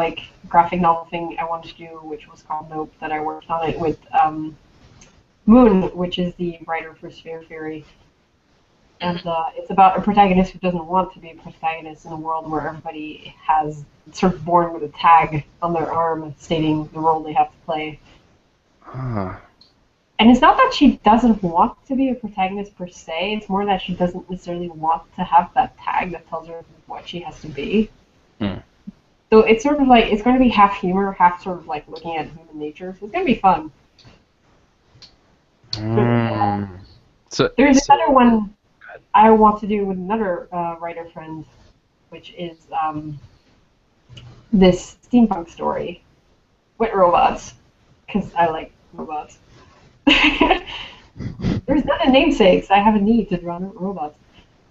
graphic novel thing I wanted to do, which was called Nope, that I worked on it with Moon, which is the writer for Sphere Theory. And it's about a protagonist who doesn't want to be a protagonist in a world where everybody has sort of born with a tag on their arm stating the role they have to play. And it's not that she doesn't want to be a protagonist per se, it's more that she doesn't necessarily want to have that tag that tells her what she has to be. So it's sort of like, it's going to be half humor, half sort of like looking at human nature, so it's going to be fun. There's another one I want to do with another writer friend, which is this steampunk story with robots, because I like robots. There's not a Namesakes. I have a need to draw robots.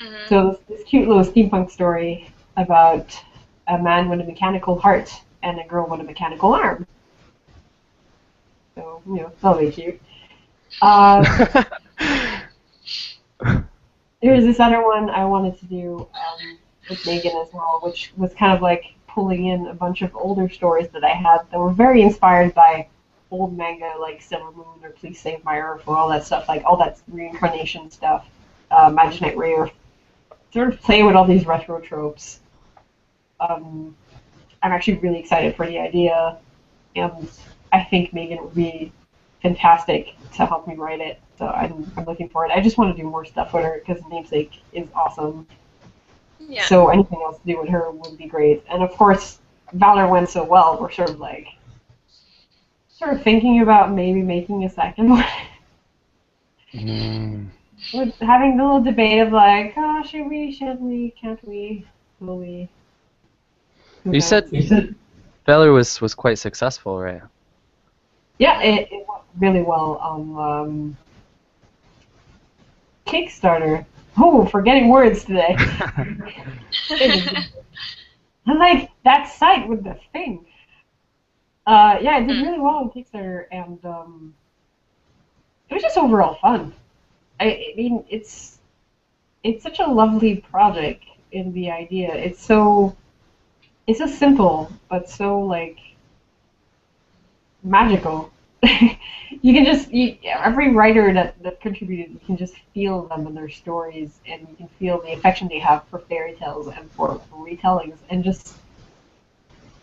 Mhm.
So this cute little steampunk story about a man with a mechanical heart and a girl with a mechanical arm. So, that'll be cute. There's this other one I wanted to do with Megan as well, which was kind of like pulling in a bunch of older stories that I had that were very inspired by old manga like Sailor Moon or Please Save My Earth or all that stuff, like all that reincarnation stuff, Magic Knight Rare. Sort of play with all these retro tropes. I'm actually really excited for the idea, and I think Megan would be fantastic to help me write it. So I'm looking forward. I just want to do more stuff with her because Namesake is awesome.
Yeah.
So anything else to do with her would be great. And of course, Valor went so well, we're sort of thinking about maybe making a second one. We're having the little debate of like, oh, should we, can't we, will we?
You said Valor was quite successful, right?
Yeah, it went really well on Kickstarter. Oh, forgetting words today. And like that site with the thing. Yeah, it did really well on Kickstarter, and it was just overall fun. I mean, it's such a lovely project in the idea. It's so simple, but so like magical. You can just every writer that contributed, you can just feel them and their stories, and you can feel the affection they have for fairy tales and for retellings, and just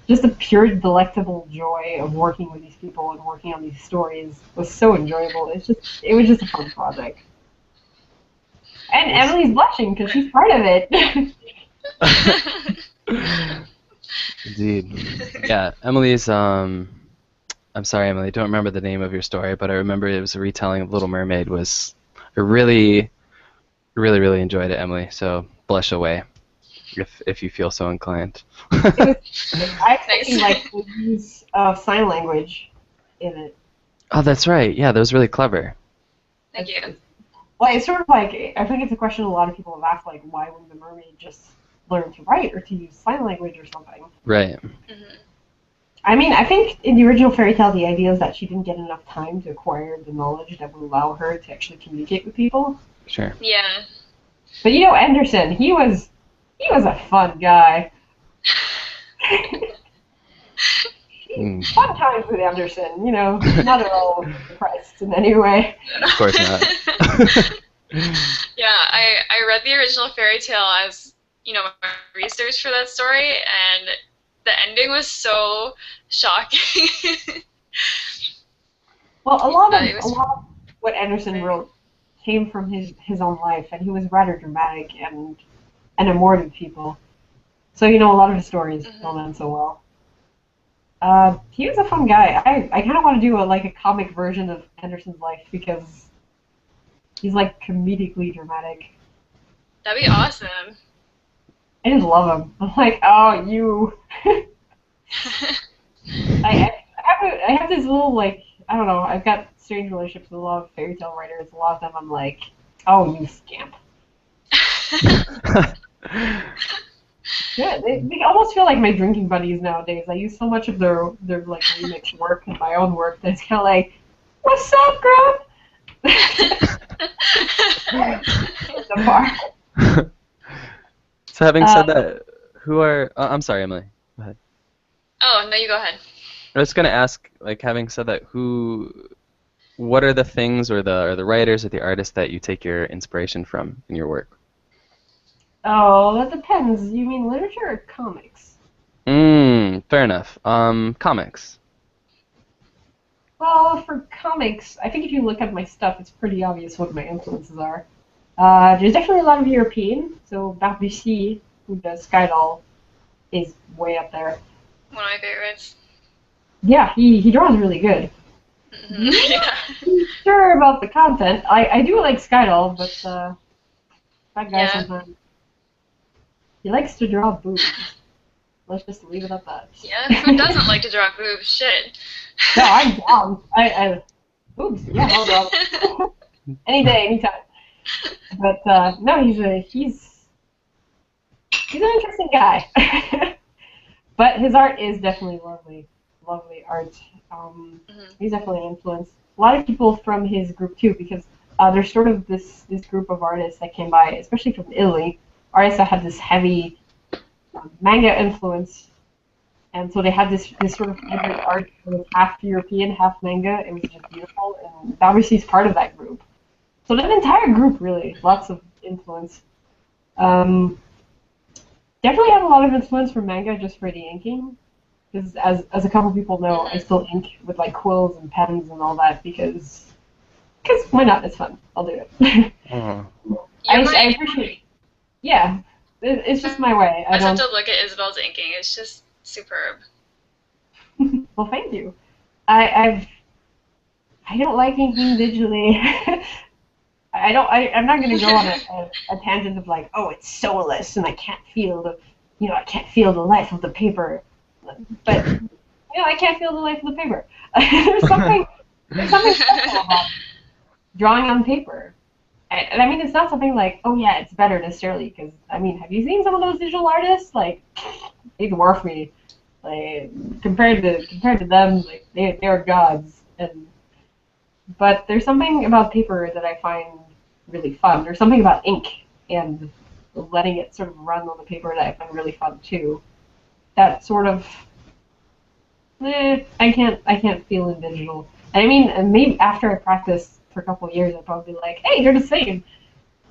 the pure delectable joy of working with these people and working on these stories was so enjoyable. It was just a fun project. And Emily's blushing because she's part of it.
Indeed. Yeah, Emily's I'm sorry, Emily, I don't remember the name of your story, but I remember it was a retelling of Little Mermaid. I really, really, really enjoyed it, Emily. So blush away, if you feel so inclined.
I actually like the use of sign language in it.
Oh, that's right. Yeah, that was really clever.
Thank you.
Well, it's sort of like, I think it's a question a lot of people have asked, like, why wouldn't the mermaid just learn to write or to use sign language or something?
Right.
Mm-hmm.
I mean, I think in the original fairy tale, the idea is that she didn't get enough time to acquire the knowledge that would allow her to actually communicate with people.
Sure.
Yeah.
But you know, Anderson, he was a fun guy. Fun times with Anderson, you know, not at all depressed in any way.
Of course not.
Yeah, I read the original fairy tale as, my research for that story, and the ending was so shocking.
Well, a lot of what Anderson wrote came from his own life, and he was rather dramatic and enamored with people. So, a lot of his stories don't end so well. He was a fun guy. I kind of want to do a comic version of Anderson's life because he's like comedically dramatic.
That'd be awesome.
I just love him. I'm like, oh, you. I have this little I don't know. I've got strange relationships with a lot of fairy tale writers. A lot of them, I'm like, oh, you scamp. Yeah, they almost feel like my drinking buddies nowadays. I use so much of their remix work and my own work that it's kind of like, what's up, Grub? The bar.
So having said that, who are... I'm sorry, Emily. Go ahead.
Oh, no, you go ahead.
I was going to ask, having said that, what are the things or the writers or the artists that you take your inspiration from in your work?
Oh, that depends. You mean literature or comics?
Fair enough. Comics.
Well, for comics, I think if you look at my stuff, it's pretty obvious what my influences are. There's definitely a lot of European, so Barbussy, who does Skydoll, is way up there.
One of my favorites.
Yeah, he draws really good.
Mm-hmm. Yeah.
I'm sure about the content. I do like Skydoll, but that guy sometimes he likes to draw boobs. Let's just leave it at that.
Yeah, who doesn't like to draw boobs? Shit.
No, I'm down. I boobs. Yeah, I'll draw. Any day, anytime. But no, he's an interesting guy. But his art is definitely lovely art. He's definitely an influence. A lot of people from his group too, because there's sort of this group of artists that came by, especially from Italy, artists that had this heavy manga influence, and so they had this sort of hybrid art that was half European, half manga. It was just beautiful, and Babussy's part of that group. So that entire group, really, lots of influence. Definitely have a lot of influence from manga just for the inking, because as a couple people know, I still ink with quills and pens and all that because why not? It's fun. I'll do it. I appreciate. Yeah, it's just my way.
I just have to look at Isabelle's inking. It's just superb.
Well, thank you. I don't like inking digitally. I'm not gonna go on a tangent of like, oh, it's soulless and I can't feel I can't feel the life of the paper. But I can't feel the life of the paper. There's something special about drawing on paper. And I mean, it's not something like, oh yeah, it's better necessarily. Because I mean, have you seen some of those digital artists? Like, they dwarf me. Like compared to them, like they are gods. But there's something about paper that I find really fun. There's something about ink and letting it sort of run on the paper that I find really fun too. That sort of I can't feel in digital. And I mean, maybe after I practice for a couple of years, I'd probably be like, hey, they're the same.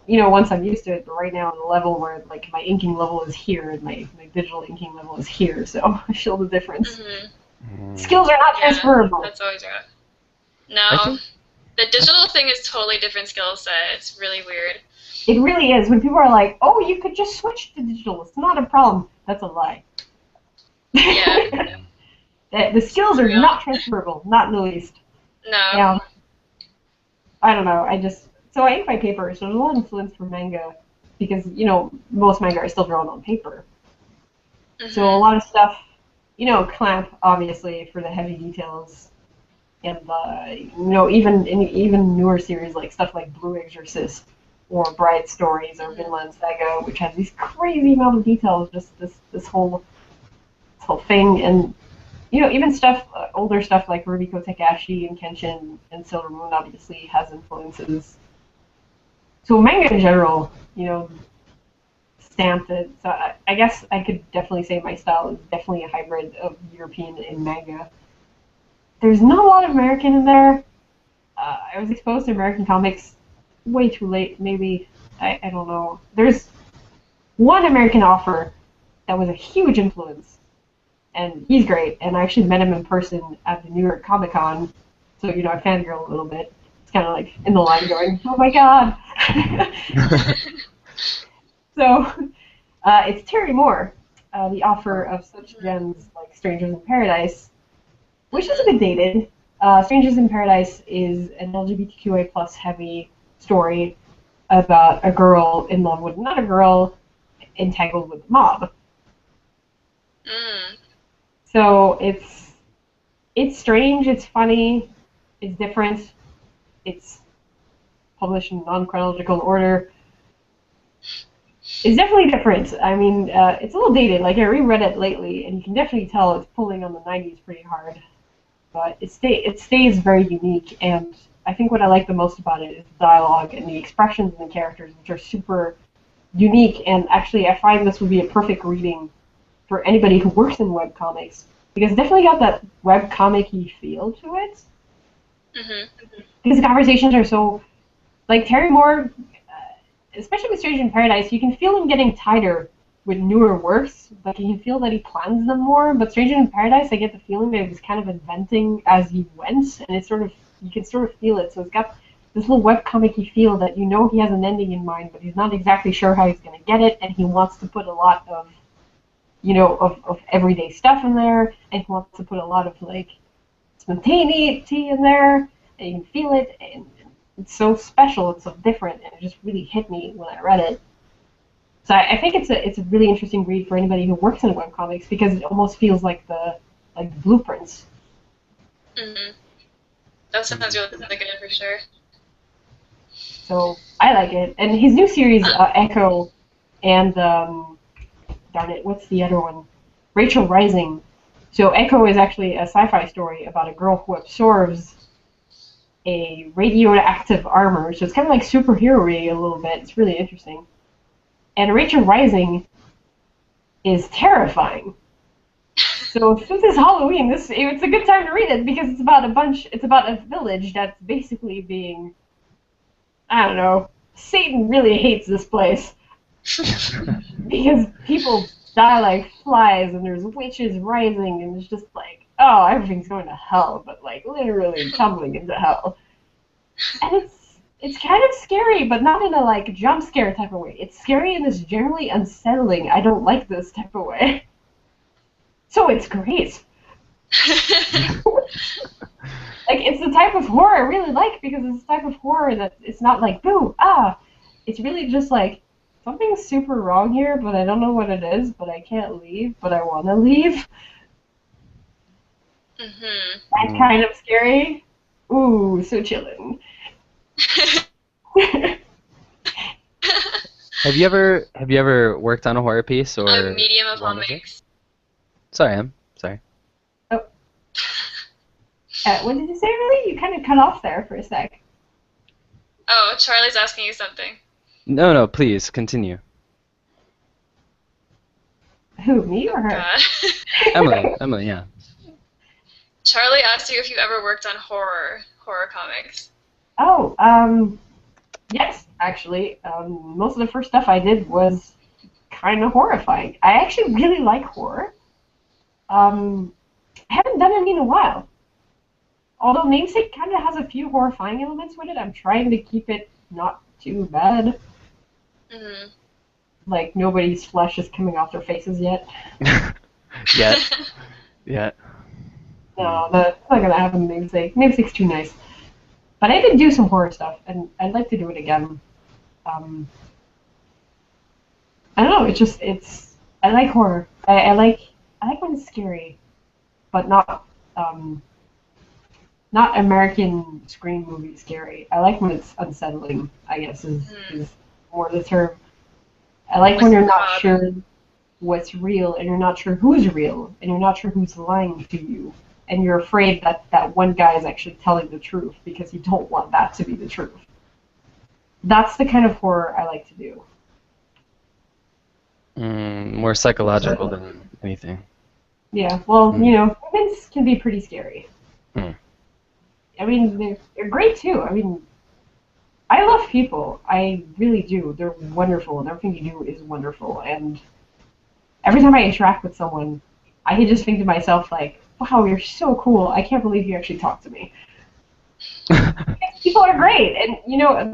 Once I'm used to it. But right now, on the level where like my inking level is here and my digital inking level is here, so I feel the difference.
Mm-hmm.
Skills are not transferable.
That's always rough. No, the digital thing is totally different skill set. It's really weird.
It really is. When people are like, "Oh, you could just switch to digital. It's not a problem." That's a lie.
Yeah.
The skills are not transferable, not in the least.
No.
Yeah. I don't know. So I ink my paper. So there's a lot of influence from manga because most manga are still drawn on paper. Mm-hmm. So a lot of stuff, Clamp obviously for the heavy details. And even newer series like stuff like Blue Exorcist or Bride Stories or Vinland Saga, which has these crazy amount of details, just this whole thing, and even stuff older stuff like Rubiko Takashi and Kenshin and Sailor Moon obviously has influences. So manga in general, stamped it. So I guess I could definitely say my style is definitely a hybrid of European and manga. There's not a lot of American in there. I was exposed to American comics way too late, maybe. I don't know. There's one American author that was a huge influence, and he's great, and I actually met him in person at the New York Comic Con, so, I fangirl a little bit. It's kind of like in the line going, oh my god! So, it's Terry Moore, the author of such gems like Strangers in Paradise, which is a bit dated. Strangers in Paradise is an LGBTQA plus heavy story about a girl in love with another girl entangled with the mob.
Mm.
So it's strange, it's funny, it's different, it's published in non-chronological order. It's definitely different. I mean, it's a little dated. Like, I reread it lately, and you can definitely tell it's pulling on the 90s pretty hard. But it stays very unique, and I think what I like the most about it is the dialogue and the expressions and the characters, which are super unique, and actually I find this would be a perfect reading for anybody who works in webcomics, because it's definitely got that webcomic-y feel to it. Mm-hmm. Because the conversations are so... Like, Terry Moore, especially with Strangers in Paradise, you can feel him getting tighter with newer works. Like, you can feel that he plans them more, but Strangers in Paradise, I get the feeling that he was kind of inventing as he went, and it's sort of, you can sort of feel it. So it's got this little webcomic-y feel that he has an ending in mind, but he's not exactly sure how he's going to get it, and he wants to put a lot of, of everyday stuff in there, and he wants to put a lot of, like, spontaneity in there, and you can feel it, and it's so special, it's so different, and it just really hit me when I read it. So I think it's a really interesting read for anybody who works in webcomics, because it almost feels like the blueprints.
Mm-hmm. That sounds really good for sure.
So I like it, and his new series, Echo, and darn it, what's the other one? Rachel Rising. So Echo is actually a sci-fi story about a girl who absorbs a radioactive armor, so it's kind of like superhero-y a little bit. It's really interesting. And Rachel Rising is terrifying. So since it's Halloween, it's a good time to read it, because it's about a village that's basically being, I don't know, Satan really hates this place. Because people die like flies, and there's witches rising, and it's just like, oh, everything's going to hell, but like literally tumbling into hell. And it's kind of scary, but not in a like jump scare type of way. It's scary in this generally unsettling, I don't like this type of way. So it's great. Like, it's the type of horror I really like because it's the type of horror that it's not like, boo, ah. It's really just like, something's super wrong here, but I don't know what it is, but I can't leave, but I want to leave.
Mm-hmm.
That's kind of scary. Ooh, so chillin'.
Have you ever worked on a horror piece or
A medium of
wanted to?
comics.
Sorry, Em. Sorry.
Oh. What did you say, really? You kind of cut off there for a sec.
Oh, Charlie's asking you something.
No, please continue.
Who, me or her?
God.
Emily, yeah.
Charlie asked you if you ever worked on horror comics.
Oh, yes, actually. Most of the first stuff I did was kind of horrifying. I actually really like horror. I haven't done any in a while. Although Namesake kind of has a few horrifying elements with it, I'm trying to keep it not too bad.
Mm-hmm.
Like, nobody's flesh is coming off their faces yet.
Yet.
No, that's not gonna happen in Namesake. Namesake's too nice. But I did do some horror stuff, and I'd like to do it again. I don't know, I like horror. I like when it's scary, but not American Scream movie scary. I like when it's unsettling, I guess is more the term. I like when you're not sure what's real, and you're not sure who's real, and you're not sure who's lying to you, and you're afraid that that one guy is actually telling the truth because you don't want that to be the truth. That's the kind of horror I like to do.
More psychological than anything.
Yeah, well, humans can be pretty scary. I mean, they're great too. I mean, I love people. I really do. They're wonderful, and everything you do is wonderful. And every time I interact with someone, I can just think to myself, like, wow, you're so cool. I can't believe you actually talked to me. People are great. And,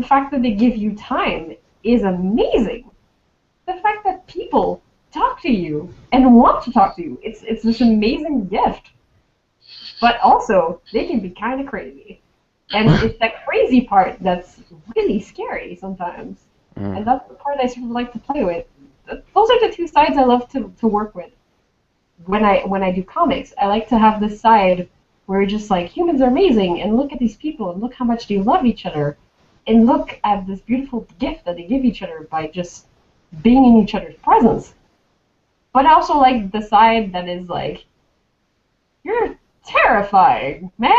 the fact that they give you time is amazing. The fact that people talk to you and want to talk to you, it's this amazing gift. But also, they can be kind of crazy. And it's that crazy part that's really scary sometimes. And that's the part I sort of like to play with. Those are the two sides I love to work with. When I do comics, I like to have this side where you're just like, humans are amazing, and look at these people, and look how much they love each other, and look at this beautiful gift that they give each other by just being in each other's presence. But I also like the side that is like, you're terrifying, man!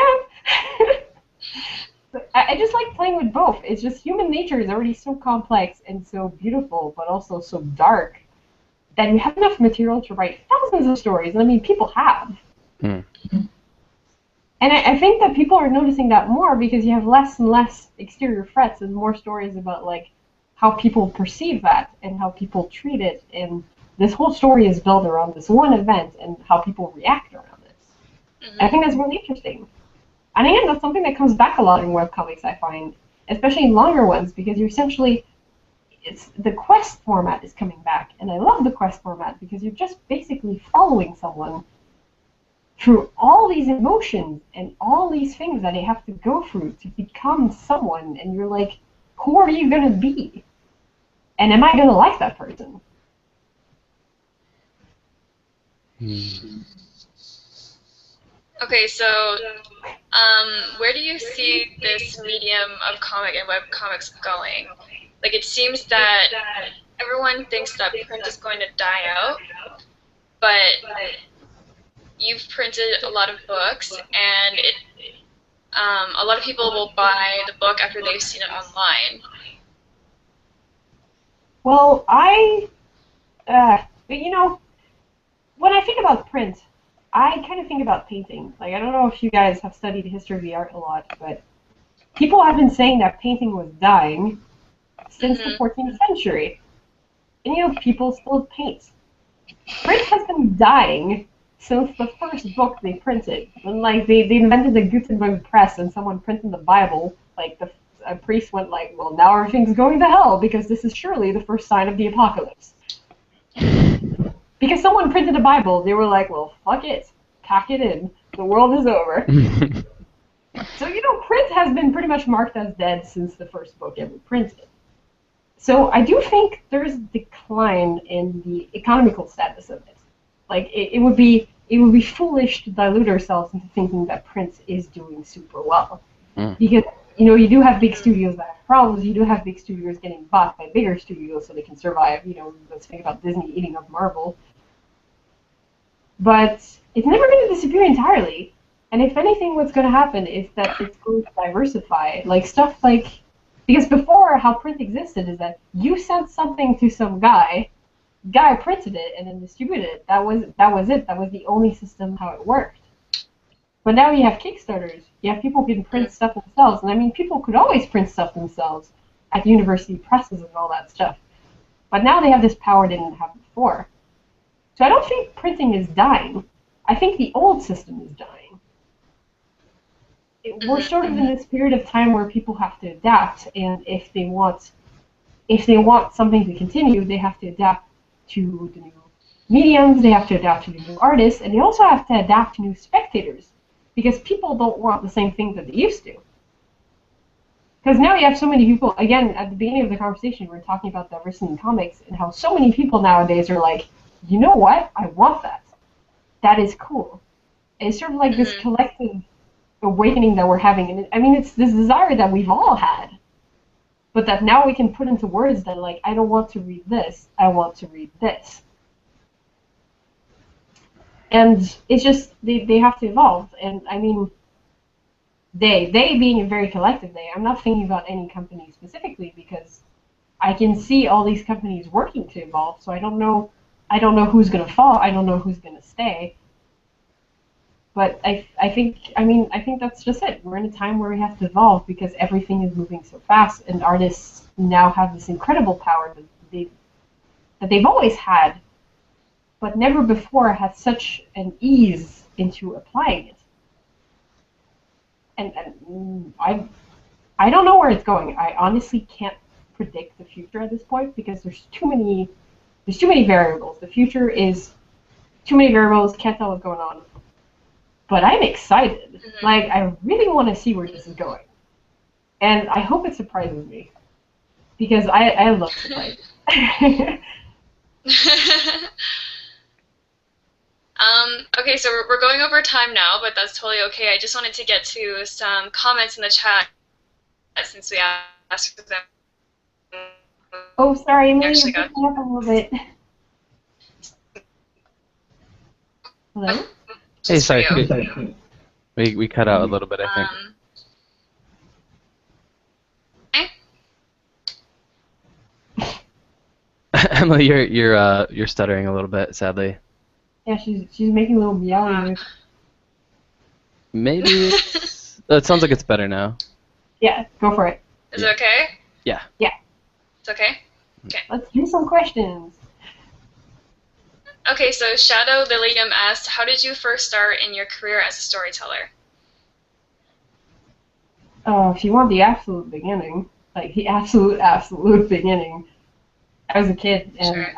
I just like playing with both. It's just human nature is already so complex and so beautiful, but also so dark, that we have enough material to write thousands of stories. And I mean, people have. And I think that people are noticing that more because you have less and less exterior threats and more stories about, like, how people perceive that and how people treat it. And this whole story is built around this one event and how people react around it. I think that's really interesting. And again, that's something that comes back a lot in webcomics, I find, especially in longer ones, because you're essentially, the quest format is coming back. And I love the quest format because you're just basically following someone through all these emotions and all these things that they have to go through to become someone. And you're like, who are you going to be? And am I going to like that person?
Okay, so where do you see this medium of comic and web comics going? Like, it seems that everyone thinks that print is going to die out, but you've printed a lot of books, and a lot of people will buy the book after they've seen it online.
Well, when I think about print, I kind of think about painting. Like, I don't know if you guys have studied the history of the art a lot, but people have been saying that painting was dying since the 14th century. And, people still paint. Print has been dying since the first book they printed. When, like, they invented the Gutenberg press and someone printed the Bible, like, a priest went like, well, now everything's going to hell because this is surely the first sign of the apocalypse. Because someone printed a Bible, they were like, well, fuck it. Pack it in. The world is over. So, print has been pretty much marked as dead since the first book ever printed. So I do think there's a decline in the economical status of it. Like, it would be foolish to dilute ourselves into thinking that print is doing super well. Because, you do have big studios that have problems. You do have big studios getting bought by bigger studios so they can survive. Let's think about Disney eating up Marvel. But it's never going to disappear entirely. And if anything, what's going to happen is that it's going to diversify. Because before, how print existed is that you sent something to some guy printed it, and then distributed it. That was it. That was the only system how it worked. But now you have Kickstarters. You have people who can print stuff themselves. And I mean, people could always print stuff themselves at university presses and all that stuff. But now they have this power they didn't have before. So I don't think printing is dying. I think the old system is dying. We're sort of in this period of time where people have to adapt, and if they want something to continue, they have to adapt to the new mediums, they have to adapt to the new artists, and they also have to adapt to new spectators, because people don't want the same thing that they used to. Because now you have so many people, again, at the beginning of the conversation, we were talking about diversity in comics, and how so many people nowadays are like, you know what, I want that. That is cool. And it's sort of like this collective awakening that we're having, and I mean, it's this desire that we've all had, but that now we can put into words that, like, I don't want to read this, I want to read this. And it's just, they have to evolve, and I mean, they being a very collective they, I'm not thinking about any company specifically, because I can see all these companies working to evolve, so I don't know who's going to fall, I don't know who's going to stay. But I think that's just it. We're in a time where we have to evolve because everything is moving so fast, and artists now have this incredible power that they've always had, but never before had such an ease into applying it. And I don't know where it's going. I honestly can't predict the future at this point because there's too many variables. The future is too many variables. Can't tell what's going on. But I'm excited. Like, I really want to see where this is going. And I hope it surprises me. Because I love surprises.
Okay, so we're going over time now, but that's totally okay. I just wanted to get to some comments in the chat since we asked for them.
Oh, sorry, Emily, you're breaking up a little bit. Hello?
Hey, sorry. We cut out a little bit, I think. Emily, you're stuttering a little bit, sadly.
Yeah, she's making a little meow noise.
Maybe it sounds like it's better now.
Yeah, go for it.
Is it okay?
Yeah.
Yeah.
It's okay? Okay.
Let's do some questions.
Okay, so Shadow Lilium asked, how did you first start in your career as a storyteller?
Oh, if you want the absolute beginning, like the absolute beginning, I was a kid, and sure.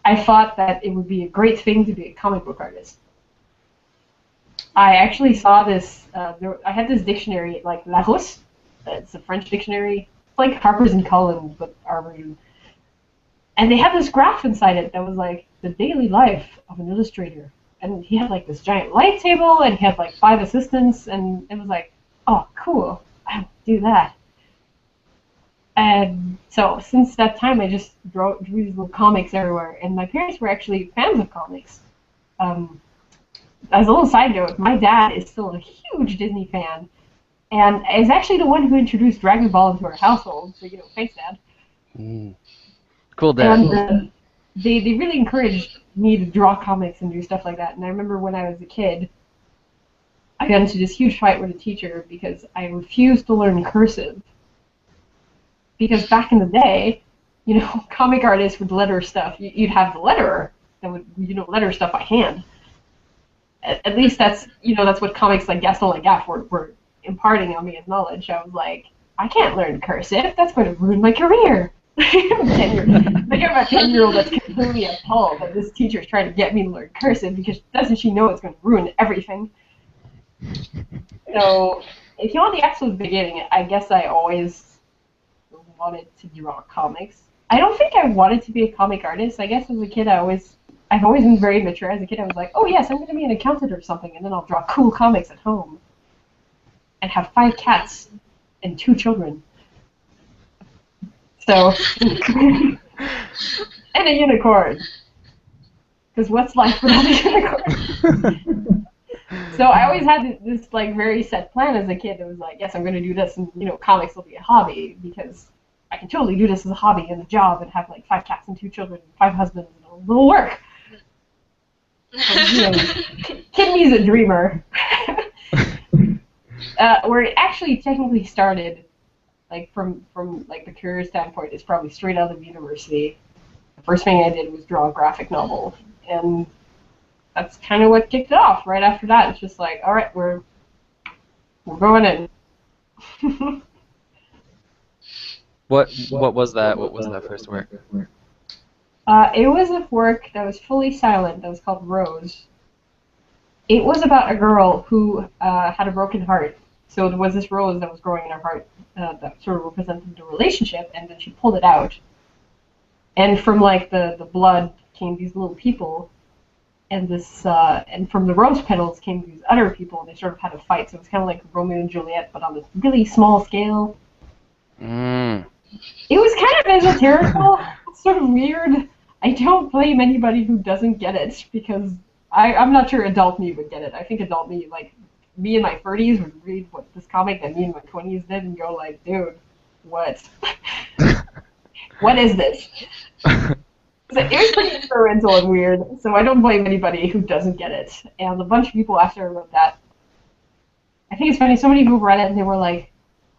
I thought that it would be a great thing to be a comic book artist. I actually saw this, I had this dictionary, like Larousse, it's a French dictionary, it's like Harper's and Collins, but R-rated. And they had this graph inside it that was like the daily life of an illustrator. And he had like this giant light table, and he had like 5 assistants, and it was like, oh, cool, I'll do that. And so since that time, I just drew these little comics everywhere. And my parents were actually fans of comics. As a little side note, my dad is still a huge Disney fan, and is actually the one who introduced Dragon Ball into our household. So, thanks, Dad.
Cool, Dad.
And they really encouraged me to draw comics and do stuff like that. And I remember when I was a kid, I got into this huge fight with a teacher because I refused to learn cursive. Because back in the day, comic artists would letter stuff. You'd have the letterer that would, letter stuff by hand. At least that's what comics like Gaston Lagaffe were imparting on me as knowledge. I was like, I can't learn cursive. That's going to ruin my career. 10 Like I'm a 10-year-old that's completely appalled that this teacher's trying to get me to learn cursive because doesn't she know it's going to ruin everything? So, if you want the absolute beginning, I guess I always wanted to draw comics. I don't think I wanted to be a comic artist. I guess as a kid, I've always been very mature. As a kid, I was like, oh yes, I'm going to be an accountant or something, and then I'll draw cool comics at home. And have 5 cats and 2 children. So, and a unicorn. Because what's life without a unicorn? So I always had this like very set plan as a kid. It was like, yes, I'm going to do this, and comics will be a hobby because I can totally do this as a hobby and a job and have like 5 cats and 2 children, and 5 husbands, and it'll work. Kid me's a dreamer. Where it actually technically started, like from like the career standpoint, is probably straight out of university. The first thing I did was draw a graphic novel, and that's kind of what kicked it off. Right after that, it's just like, all right, we're going in.
What was that? What was that first work?
It was a work that was fully silent. That was called Rose. It was about a girl who had a broken heart. So there was this rose that was growing in her heart that sort of represented the relationship, and then she pulled it out. And from like the blood came these little people, and and from the rose petals came these other people, and they sort of had a fight. So it was kind of like Romeo and Juliet, but on this really small scale.
Mm.
It was kind of esoterical. It's sort of weird. I don't blame anybody who doesn't get it, because I'm not sure adult me would get it. I think adult me, like me in my 30s, would read this comic that me in my 20s did and go like, dude, what? What is this? So it was pretty experimental and weird, so I don't blame anybody who doesn't get it. And a bunch of people after I wrote that, I think it's funny, so many people read it and they were like,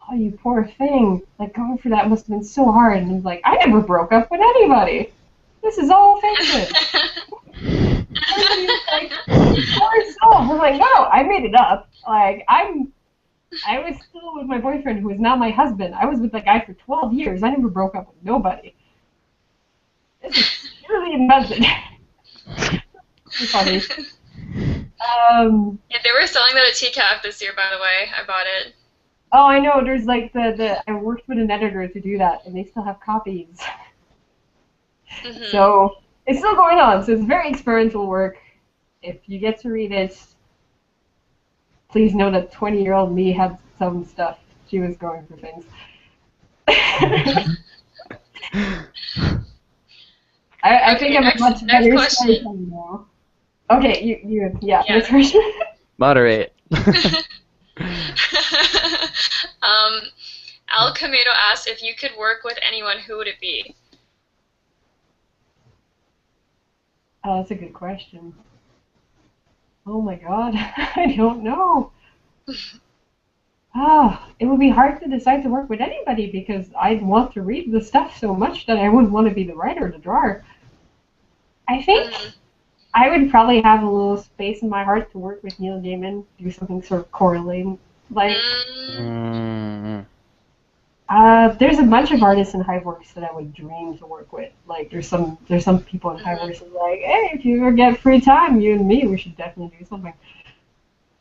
oh, you poor thing. Like, going through that must have been so hard. And I was like, I never broke up with anybody. This is all fiction. Everybody's like, poor soul. I'm like, no, I made it up. Like, I was still with my boyfriend, who is now my husband. I was with that guy for 12 years. I never broke up with nobody. This is purely invented. It's funny.
Yeah, they were selling that at TCAF this year, by the way. I bought it.
Oh, I know. There's like I worked with an editor to do that, and they still have copies.
Mm-hmm.
So it's still going on. So it's very experimental work. If you get to read it, please know that 20-year-old me had some stuff. She was going through things. I think I'm a much better storyteller now. Okay, yeah. Next question.
Moderate.
Al Camino asked, if you could work with anyone, who would it be?
Oh, that's a good question. Oh my god, I don't know. It would be hard to decide to work with anybody because I'd want to read the stuff so much that I wouldn't want to be the writer or the drawer. I think I would probably have a little space in my heart to work with Neil Gaiman, do something sort of correlating. Like, there's a bunch of artists in Hiveworks that I would dream to work with. Like, there's some people in Hiveworks that are like, hey, if you ever get free time, you and me, we should definitely do something.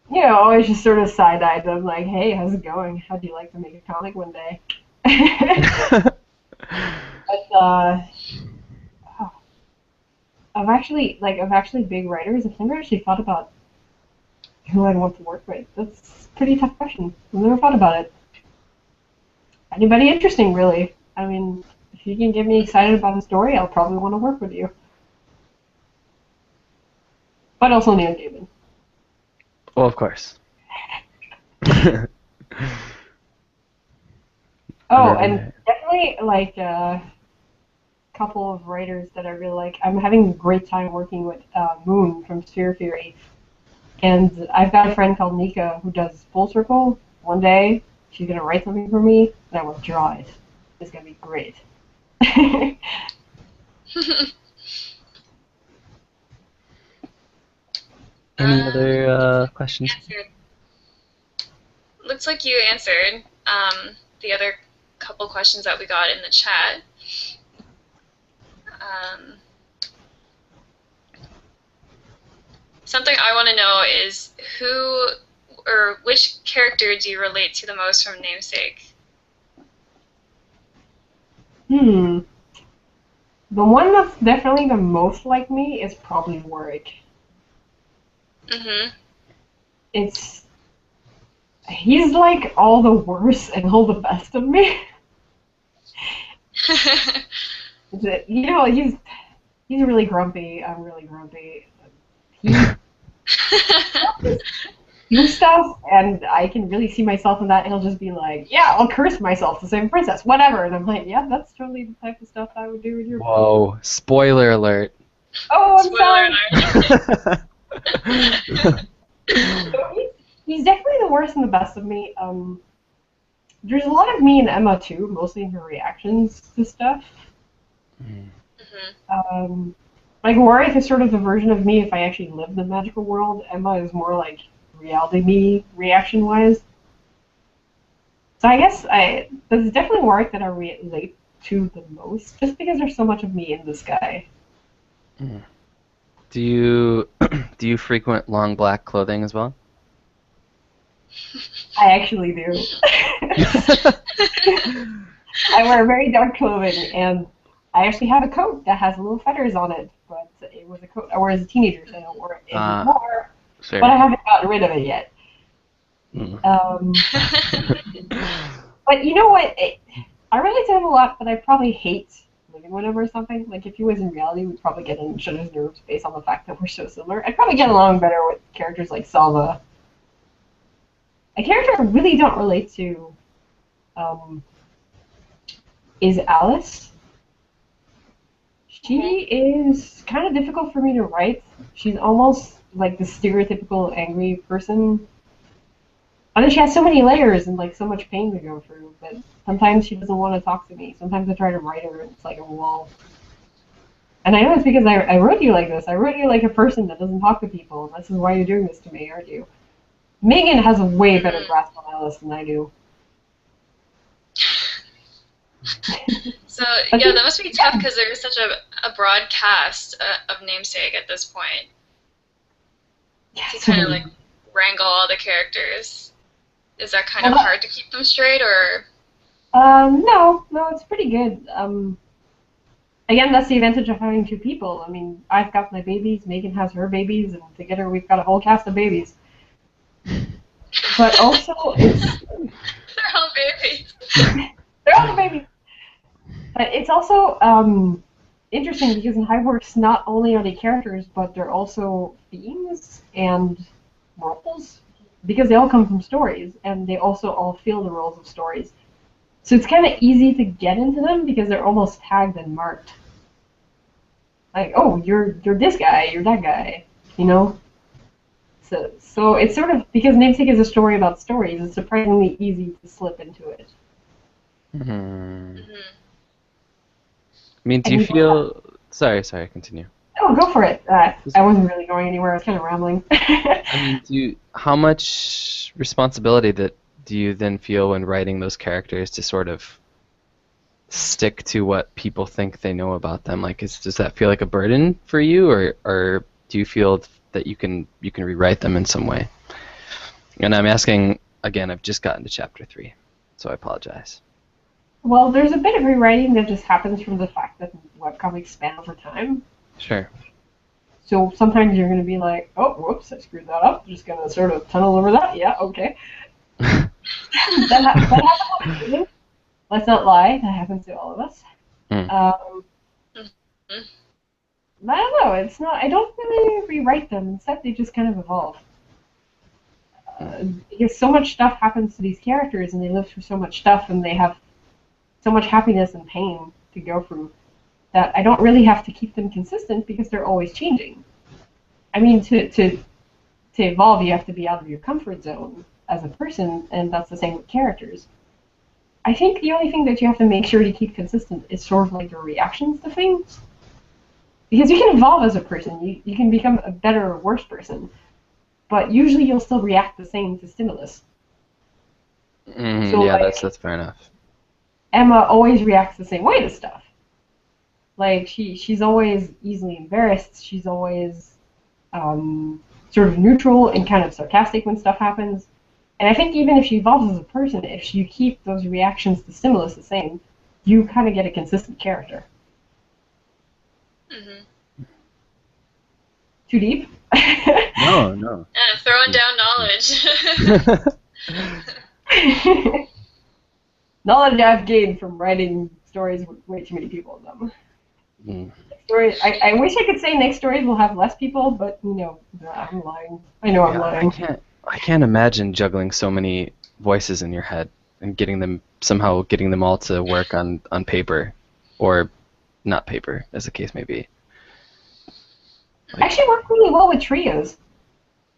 You know, always just sort of side-eyed them, like, hey, how's it going? How'd you like to make a comic one day? But, I've actually big writers. I've never actually thought about who I'd want to work with. That's a pretty tough question. I've never thought about it. Anybody interesting, really. I mean, if you can get me excited about a story, I'll probably want to work with you. But also Neil Gaiman.
Well, of course.
Oh, and definitely, like, couple of writers that I really like. I'm having a great time working with Moon from Sphere Theory. And I've got a friend called Nika who does Full Circle. One day, she's going to write something for me, and I will draw it. It's going to be great.
Any other questions?
Looks like you answered the other couple questions that we got in the chat. Um, Something I want to know is who or which character do you relate to the most from Namesake?
The one that's definitely the most like me is probably Warwick. He's like all the worst and all the best of me. He's really grumpy. I'm really grumpy. He do stuff, and I can really see myself in that. He'll just be like, "Yeah, I'll curse myself to save a princess, whatever," and I'm like, "Yeah, that's totally the type of stuff I would do in your."
Whoa! Spoiler alert.
Oh, I'm
Spoiler
sorry. He's definitely the worst and the best of me. There's a lot of me and Emma too, mostly in her reactions to stuff. Like Warwick is sort of the version of me if I actually lived in the magical world. Emma is more like reality me, reaction-wise. So I guess there's definitely Warwick that I relate to the most, just because there's so much of me in this guy.
Do you frequent long black clothing as well?
I actually do. I wear very dark clothing, and I actually have a coat that has little feathers on it, but it was a coat I wore as a teenager, so I don't wear it anymore.
Sure.
But I haven't gotten rid of it yet. But you know what? I relate to him a lot, but I probably hate living with him or something. Like, if he was in reality, we'd probably get on each other's nerves based on the fact that we're so similar. I'd probably get along better with characters like Salva. A character I really don't relate to is Alice. She is kind of difficult for me to write. She's almost like the stereotypical angry person. I mean, she has so many layers and like so much pain to go through, but sometimes she doesn't want to talk to me. Sometimes I try to write her and it's like a wall. And I know it's because I wrote you like this. I wrote you like a person that doesn't talk to people, and this is why you're doing this to me, aren't you? Megan has a way better grasp on Alice than I do.
So, yeah, that must be tough because there's such a broad cast of Namesake at this point. To kind of like wrangle all the characters. Is that kind of hard to keep them straight, or?
No, it's pretty good. Again, that's the advantage of having two people. I mean, I've got my babies, Megan has her babies, and together we've got a whole cast of babies. But also, it's...
They're all babies.
They're all babies. But it's also interesting because in Highworks, not only are they characters, but they're also themes and roles. Because they all come from stories, and they also all feel the roles of stories. So it's kind of easy to get into them because they're almost tagged and marked. Like, oh, you're this guy, you're that guy, you know? So it's sort of, because Namesake is a story about stories, it's surprisingly easy to slip into it.
I mean, do you feel... Sorry, continue.
Oh, go for it. I wasn't really going anywhere, I was kind of rambling.
I mean, how much responsibility do you then feel when writing those characters to sort of stick to what people think they know about them? Like, does that feel like a burden for you, or do you feel that you can rewrite them in some way? And I'm asking, again, I've just gotten to chapter 3, so I apologize.
Well, there's a bit of rewriting that just happens from the fact that webcomics span over time.
Sure.
So sometimes you're going to be like, oh, whoops, I screwed that up. Just going to sort of tunnel over that. Yeah, okay. that happens. Let's not lie. That happens to all of us. I don't know. It's not. I don't really rewrite them. Instead, they just kind of evolve. Because so much stuff happens to these characters, and they live through so much stuff, and they have so much happiness and pain to go through, that I don't really have to keep them consistent because they're always changing. I mean, to evolve, you have to be out of your comfort zone as a person, and that's the same with characters. I think the only thing that you have to make sure to keep consistent is sort of like your reactions to things. Because you can evolve as a person, you can become a better or worse person, but usually you'll still react the same to stimulus.
So, yeah, like, that's fair enough.
Emma always reacts the same way to stuff. Like she's always easily embarrassed. She's always sort of neutral and kind of sarcastic when stuff happens. And I think even if she evolves as a person, if you keep those reactions to stimulus the same, you kind of get a consistent character.
Mm-hmm.
Too deep?
No, no.
Throwing down knowledge.
Knowledge I've gained from writing stories with way too many people in them.
Mm.
I wish I could say next stories will have less people, but I'm lying. I know I'm lying.
I can't imagine juggling so many voices in your head and somehow getting them all to work on paper, or not paper, as the case may be.
I actually work really well with trios.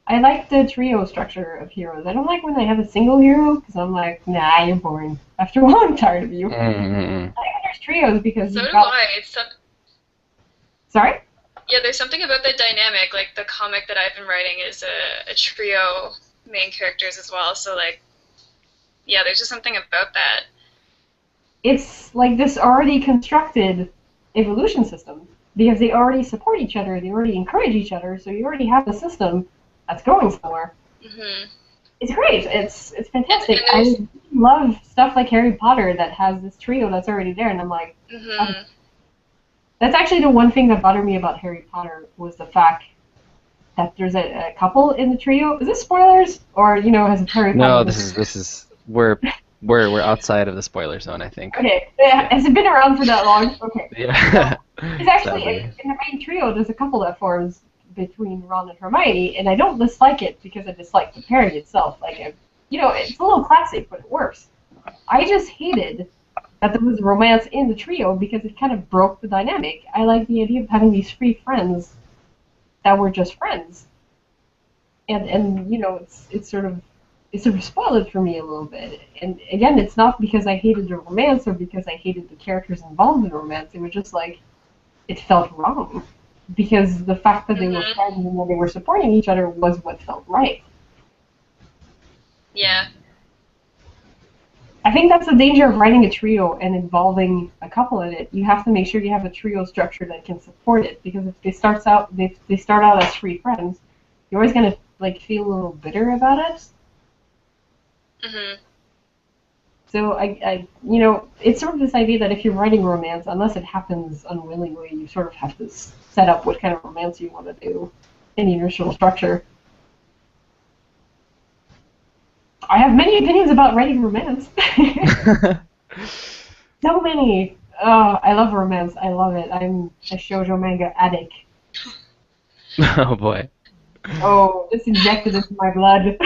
I like the trio structure of heroes. I don't like when I have a single hero, because I'm like, nah, you're boring. After a while, I'm tired of you.
Mm-hmm.
I like when there's trios because
So do I.
Sorry?
Yeah, there's something about the dynamic. Like, the comic that I've been writing is a trio main characters as well. So, like, yeah, there's just something about that.
It's like this already constructed evolution system, because they already support each other, they already encourage each other, so you already have a system that's going somewhere.
Mm-hmm.
It's great. It's fantastic. I love stuff like Harry Potter that has this trio that's already there, and I'm like,
Mm-hmm.
That's actually the one thing that bothered me about Harry Potter was the fact that there's a couple in the trio. Is this spoilers, or has a Harry Potter?
No, this is we're outside of the spoiler zone, I think.
Okay, has it been around for that long? Okay.
Yeah.
It's actually in the main trio. There's a couple that forms between Ron and Hermione, and I don't dislike it because I dislike the pairing itself. Like, it's a little classic, but it works. I just hated that there was romance in the trio because it kind of broke the dynamic. I like the idea of having these free friends that were just friends, and it's sort of spoiled it for me a little bit. And again, it's not because I hated the romance or because I hated the characters involved in the romance. It was just like it felt wrong because the fact that they were friends and that they were supporting each other was what felt right.
Yeah.
I think that's the danger of writing a trio and involving a couple in it. You have to make sure you have a trio structure that can support it, because if they start out as free friends, you're always gonna feel a little bitter about it.
Mm-hmm.
So it's sort of this idea that if you're writing romance, unless it happens unwillingly, you sort of have to set up what kind of romance you want to do in the initial structure. I have many opinions about writing romance. So many. Oh, I love romance. I love it. I'm a shoujo manga addict.
Oh boy.
Oh, it's injected into my blood. You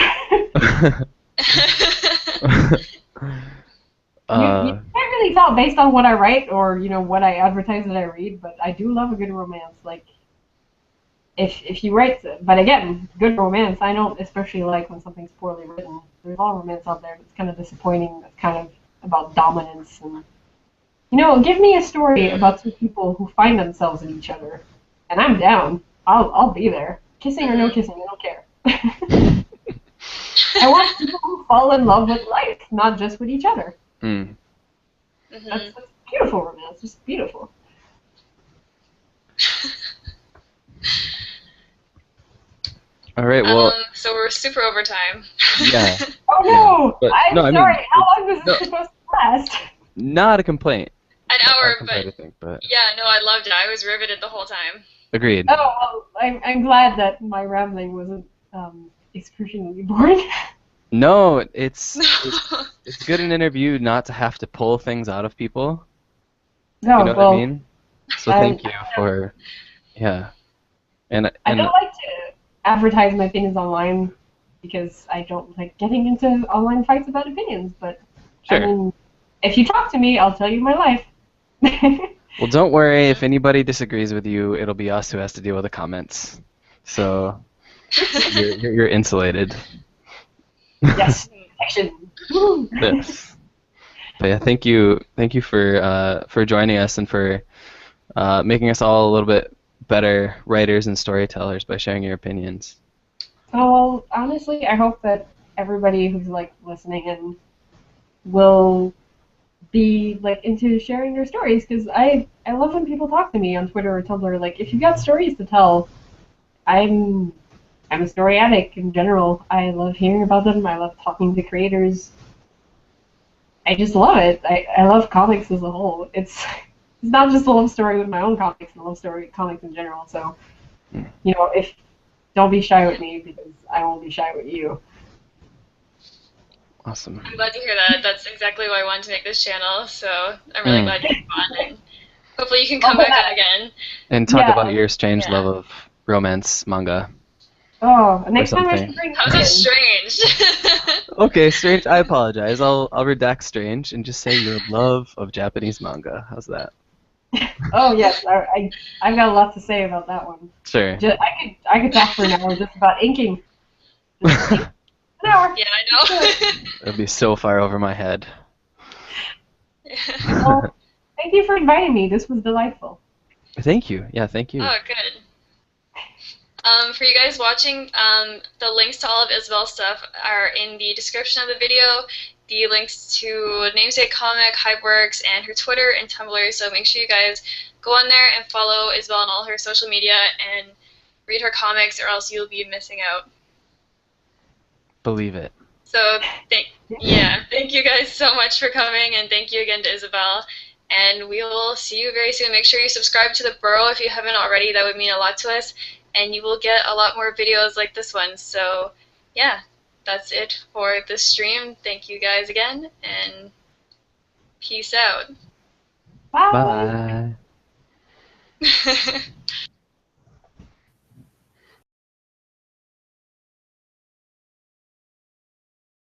can't really tell based on what I write or what I advertise that I read, but I do love a good romance. Like, if you write, but again, good romance, I don't especially like when something's poorly written. There's a lot of romance out there that's kind of disappointing. That's kind of about dominance and give me a story about two people who find themselves in each other, and I'm down. I'll be there. Kissing or no kissing, I don't care. I want people who fall in love with life, not just with each other.
Mm.
Mm-hmm.
That's beautiful romance. Just beautiful.
All right. Well.
So we're super over time.
Yeah.
Oh no!
But,
I'm
no,
sorry. How long was this supposed to last?
Not a complaint.
An hour,
but
yeah, no, I loved it. I was riveted the whole time.
agreed.
Oh, well, I'm glad that my rambling wasn't excruciatingly boring.
No, it's good in an interview not to have to pull things out of people.
No,
You know what I mean? So thank you for, yeah. And
I don't like to advertise my opinions online because I don't like getting into online fights about opinions. But
sure.
I mean, if you talk to me, I'll tell you my life.
Well, don't worry. If anybody disagrees with you, it'll be us who has to deal with the comments. So you're insulated.
Yes, action.
Yes. But yeah, thank you for joining us and for making us all a little bit better writers and storytellers by sharing your opinions.
Oh, well, honestly, I hope that everybody who's listening in will be like into sharing their stories because I love when people talk to me on Twitter or Tumblr. Like if you've got stories to tell, I'm I'm a story addict in general. I love hearing about them. I love talking to creators. I just love it. I love comics as a whole. It's not just a love story with my own comics, and a love story with comics in general. So, if don't be shy with me because I won't be shy with you.
Awesome.
I'm glad to hear that. That's exactly why I wanted to make this channel, so I'm really glad you came on, and hopefully you can come back on again.
And talk
Yeah.
about your strange
Yeah.
love of romance manga.
Oh, next time I
something.
should bring
How's
you
that
in.
strange?
Okay, strange. I apologize. I'll redact strange and just say your love of Japanese manga. How's that?
Oh yes, I've got a lot to say about that one.
Sure.
I could talk for an hour just about inking. Just ink, an hour.
Yeah, I know.
It'd be so far over my head.
Well, thank you for inviting me. This was delightful.
Thank you. Yeah, thank you.
Oh, good. For you guys watching, the links to all of Isabelle's stuff are in the description of the video. The links to Namesake Comic, Hypeworks, and her Twitter and Tumblr. So make sure you guys go on there and follow Isabelle on all her social media and read her comics, or else you'll be missing out.
Believe it.
So thank you guys so much for coming, and thank you again to Isabelle. And we will see you very soon. Make sure you subscribe to the Burrow if you haven't already. That would mean a lot to us. And you will get a lot more videos like this one. So yeah, that's it for this stream. Thank you guys again, and peace out.
Bye.
Bye.